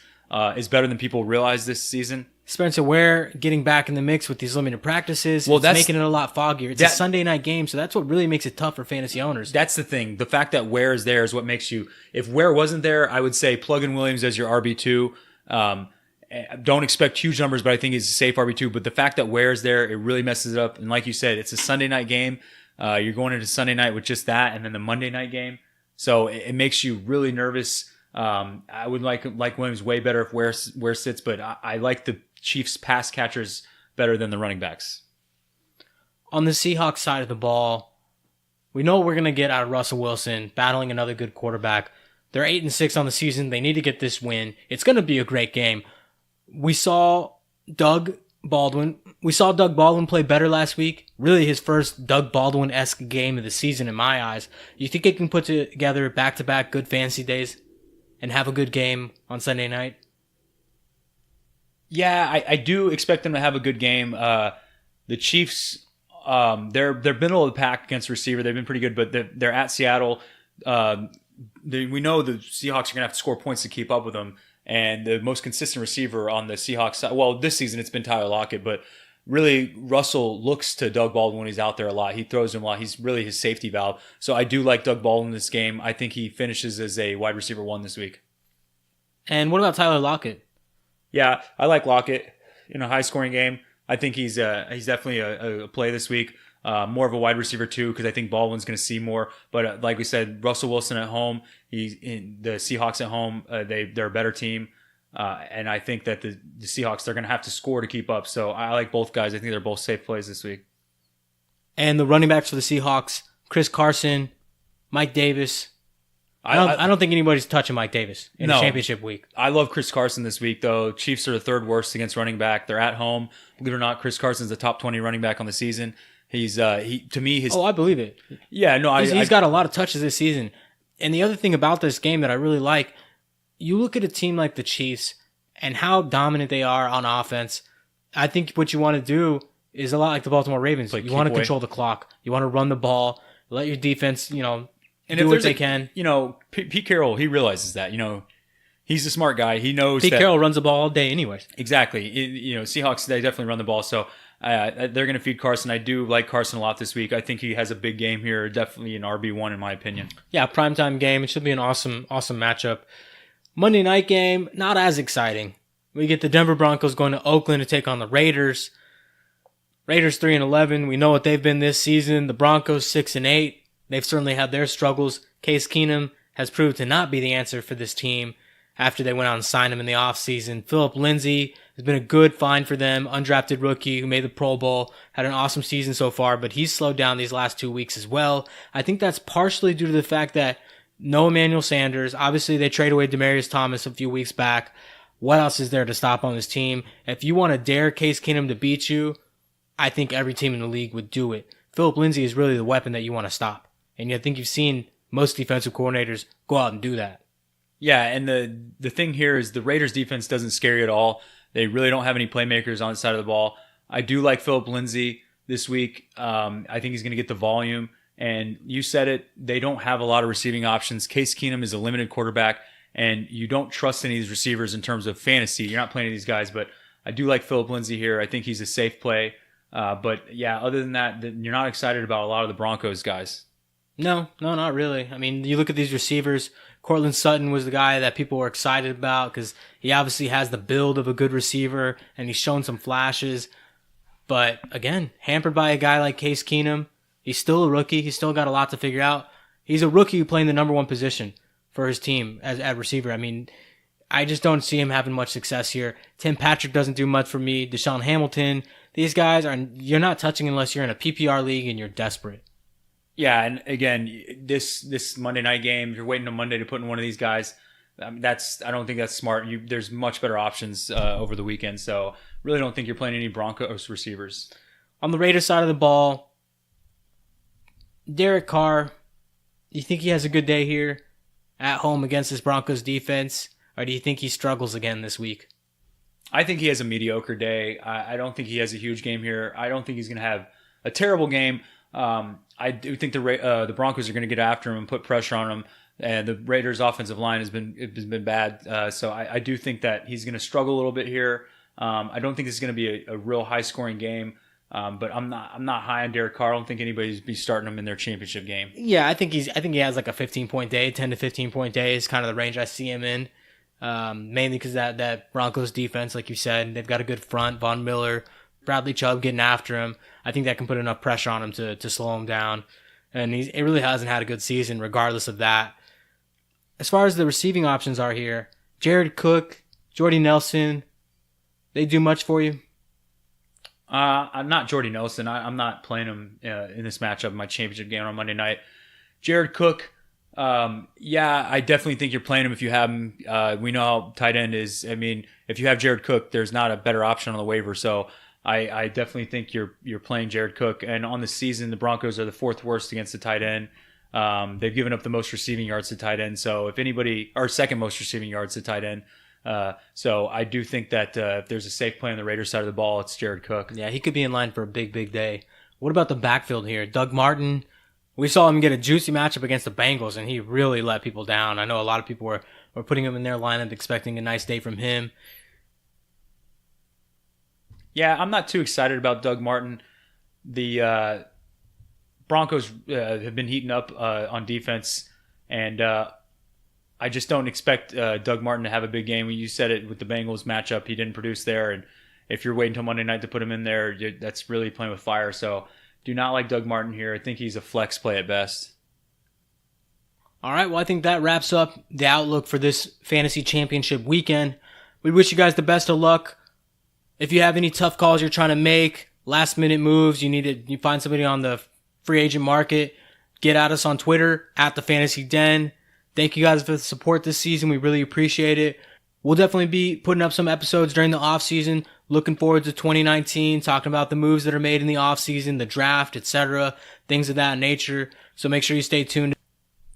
is better than people realize this season.
Spencer Ware getting back in the mix with these limited practices. Well, that's making it a lot foggier. It's a Sunday night game, so that's what really makes it tough for fantasy owners.
That's the thing. The fact that Ware is there is what makes you. If Ware wasn't there, I would say plug in Williams as your RB2. Don't expect huge numbers, but I think he's a safe RB2. But the fact that Ware is there, it really messes it up. And like you said, it's a Sunday night game. You're going into Sunday night with just that, and then the Monday night game. So it makes you really nervous. I would like Williams way better if Ware sits, but I like the Chiefs pass catchers better than the running backs.
On the Seahawks side of the ball, we know what we're going to get out of Russell Wilson battling another good quarterback. They're 8-6 on the season. They need to get this win. It's going to be a great game. We saw Doug Baldwin play better last week. Really his first Doug Baldwin-esque game of the season in my eyes. You think he can put together back-to-back good fantasy days and have a good game on Sunday night?
Yeah, I do expect them to have a good game. The Chiefs, they're middle of the pack against receiver. They've been pretty good, but they're at Seattle. We know the Seahawks are going to have to score points to keep up with them. And the most consistent receiver on the Seahawks side, well, this season it's been Tyler Lockett, but really Russell looks to Doug Baldwin when he's out there a lot. He throws him a lot. He's really his safety valve. So I do like Doug Baldwin in this game. I think he finishes as a wide receiver 1 this week.
And what about Tyler Lockett?
Yeah, I like Lockett. in a high scoring game. I think he's definitely a play this week. More of a wide receiver too, because I think Baldwin's going to see more. But like we said, Russell Wilson at home, he's in the Seahawks at home. They're a better team, and I think that the Seahawks, they're going to have to score to keep up. So I like both guys. I think they're both safe plays this week.
And the running backs for the Seahawks, Chris Carson, Mike Davis. I don't think anybody's touching Mike Davis in the championship week.
I love Chris Carson this week, though. Chiefs are the third worst against running back. They're at home. Believe it or not, Chris Carson's the top 20 running back on the season. He's to me his.
Oh, I believe it.
Yeah, no,
he's got a lot of touches this season. And the other thing about this game that I really like, you look at a team like the Chiefs and how dominant they are on offense. I think what you want to do is a lot like the Baltimore Ravens. You want to control the clock. You want to run the ball. Let your defense,
and
do what they can.
Pete Carroll, he realizes that. He's a smart guy. He knows
Pete Carroll runs the ball all day anyways.
Exactly. Seahawks, they definitely run the ball. So they're going to feed Carson. I do like Carson a lot this week. I think he has a big game here. Definitely an RB1 in my opinion. Yeah,
primetime game. It should be an awesome matchup. Monday night game, not as exciting. We get the Denver Broncos going to Oakland to take on the Raiders. Raiders 3-11. We know what they've been this season. The Broncos 6-8. They've certainly had their struggles. Case Keenum has proved to not be the answer for this team after they went out and signed him in the offseason. Philip Lindsay has been a good find for them. Undrafted rookie who made the Pro Bowl. Had an awesome season so far, but he's slowed down these last 2 weeks as well. I think that's partially due to the fact that no Emmanuel Sanders. Obviously, they traded away Demaryius Thomas a few weeks back. What else is there to stop on this team? If you want to dare Case Keenum to beat you, I think every team in the league would do it. Philip Lindsay is really the weapon that you want to stop. And I think you've seen most defensive coordinators go out and do that.
Yeah, and the thing here is the Raiders defense doesn't scare you at all. They really don't have any playmakers on the side of the ball. I do like Philip Lindsay this week. I think he's going to get the volume. And you said it, they don't have a lot of receiving options. Case Keenum is a limited quarterback, and you don't trust any of these receivers in terms of fantasy. You're not playing these guys, but I do like Philip Lindsay here. I think he's a safe play. But yeah, other than that, you're not excited about a lot of the Broncos guys.
No, not really. I mean, you look at these receivers. Cortland Sutton was the guy that people were excited about because he obviously has the build of a good receiver and he's shown some flashes. But again, hampered by a guy like Case Keenum. He's still a rookie. He's still got a lot to figure out. He's a rookie playing the number one position for his team as at receiver. I mean, I just don't see him having much success here. Tim Patrick doesn't do much for me. Deshaun Hamilton. These guys you're not touching unless you're in a PPR league and you're desperate.
Yeah, and again, this Monday night game, if you're waiting on Monday to put in one of these guys, I don't think that's smart. There's much better options over the weekend, so really don't think you're playing any Broncos receivers.
On the Raiders side of the ball, Derek Carr, do you think he has a good day here at home against this Broncos defense, or do you think he struggles again this week?
I think he has a mediocre day. I don't think he has a huge game here. I don't think he's going to have a terrible game. I do think the Broncos are going to get after him and put pressure on him, and the Raiders' offensive line has been bad. So I do think that he's going to struggle a little bit here. I don't think this is going to be a real high scoring game. But I'm not high on Derek Carr. I don't think anybody's be starting him in their championship game.
Yeah, I think he has like a 15-point day, 10 to 15-point day is kind of the range I see him in. Mainly because that Broncos defense, like you said, they've got a good front. Von Miller, Bradley Chubb getting after him. I think that can put enough pressure on him to slow him down. And he really hasn't had a good season regardless of that. As far as the receiving options are here, Jared Cook, Jordy Nelson, they do much for you?
I'm not Jordy Nelson. I'm not playing him in this matchup in my championship game on Monday night. Jared Cook, I definitely think you're playing him if you have him. We know how tight end is. I mean, if you have Jared Cook, there's not a better option on the waiver. So I definitely think you're playing Jared Cook. And on the season, the Broncos are the fourth worst against the tight end. They've given up the most receiving yards to tight end. So if anybody, or second most receiving yards to tight end. So I do think that if there's a safe play on the Raiders side of the ball, it's Jared Cook.
Yeah, he could be in line for a big, big day. What about the backfield here? Doug Martin, we saw him get a juicy matchup against the Bengals, and he really let people down. I know a lot of people were putting him in their lineup expecting a nice day from him.
Yeah, I'm not too excited about Doug Martin. The Broncos have been heating up on defense, and I just don't expect Doug Martin to have a big game. You said it with the Bengals matchup. He didn't produce there, if you're waiting until Monday night to put him in there, that's really playing with fire. So do not like Doug Martin here. I think he's a flex play at best.
All right, well, I think that wraps up the outlook for this fantasy championship weekend. We wish you guys the best of luck. If you have any tough calls you're trying to make, last minute moves, you find somebody on the free agent market, get at us on Twitter at the Fantasy Den. Thank you guys for the support this season. We really appreciate it. We'll definitely be putting up some episodes during the off season. Looking forward to 2019, talking about the moves that are made in the off season, the draft, etc., things of that nature. So make sure you stay tuned.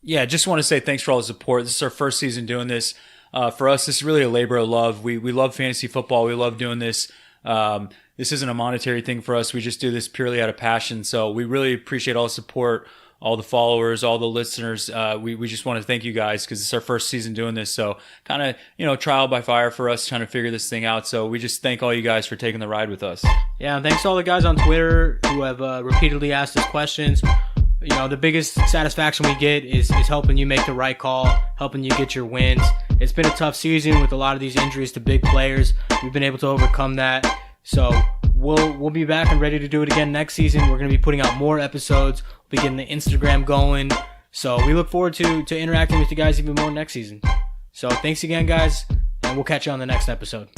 Yeah, just want to say thanks for all the support. This is our first season doing this. For us, this is really a labor of love. We love fantasy football. We love doing this. This isn't a monetary thing for us. We just do this purely out of passion. So we really appreciate all the support, all the followers, all the listeners. We just want to thank you guys because it's our first season doing this. So kind of, trial by fire for us trying to figure this thing out. So we just thank all you guys for taking the ride with us.
Yeah, and thanks to all the guys on Twitter who have repeatedly asked us questions. The biggest satisfaction we get is helping you make the right call, helping you get your wins. It's been a tough season with a lot of these injuries to big players. We've been able to overcome that. So we'll be back and ready to do it again next season. We're going to be putting out more episodes. We'll be getting the Instagram going. So we look forward to interacting with you guys even more next season. So thanks again, guys, and we'll catch you on the next episode.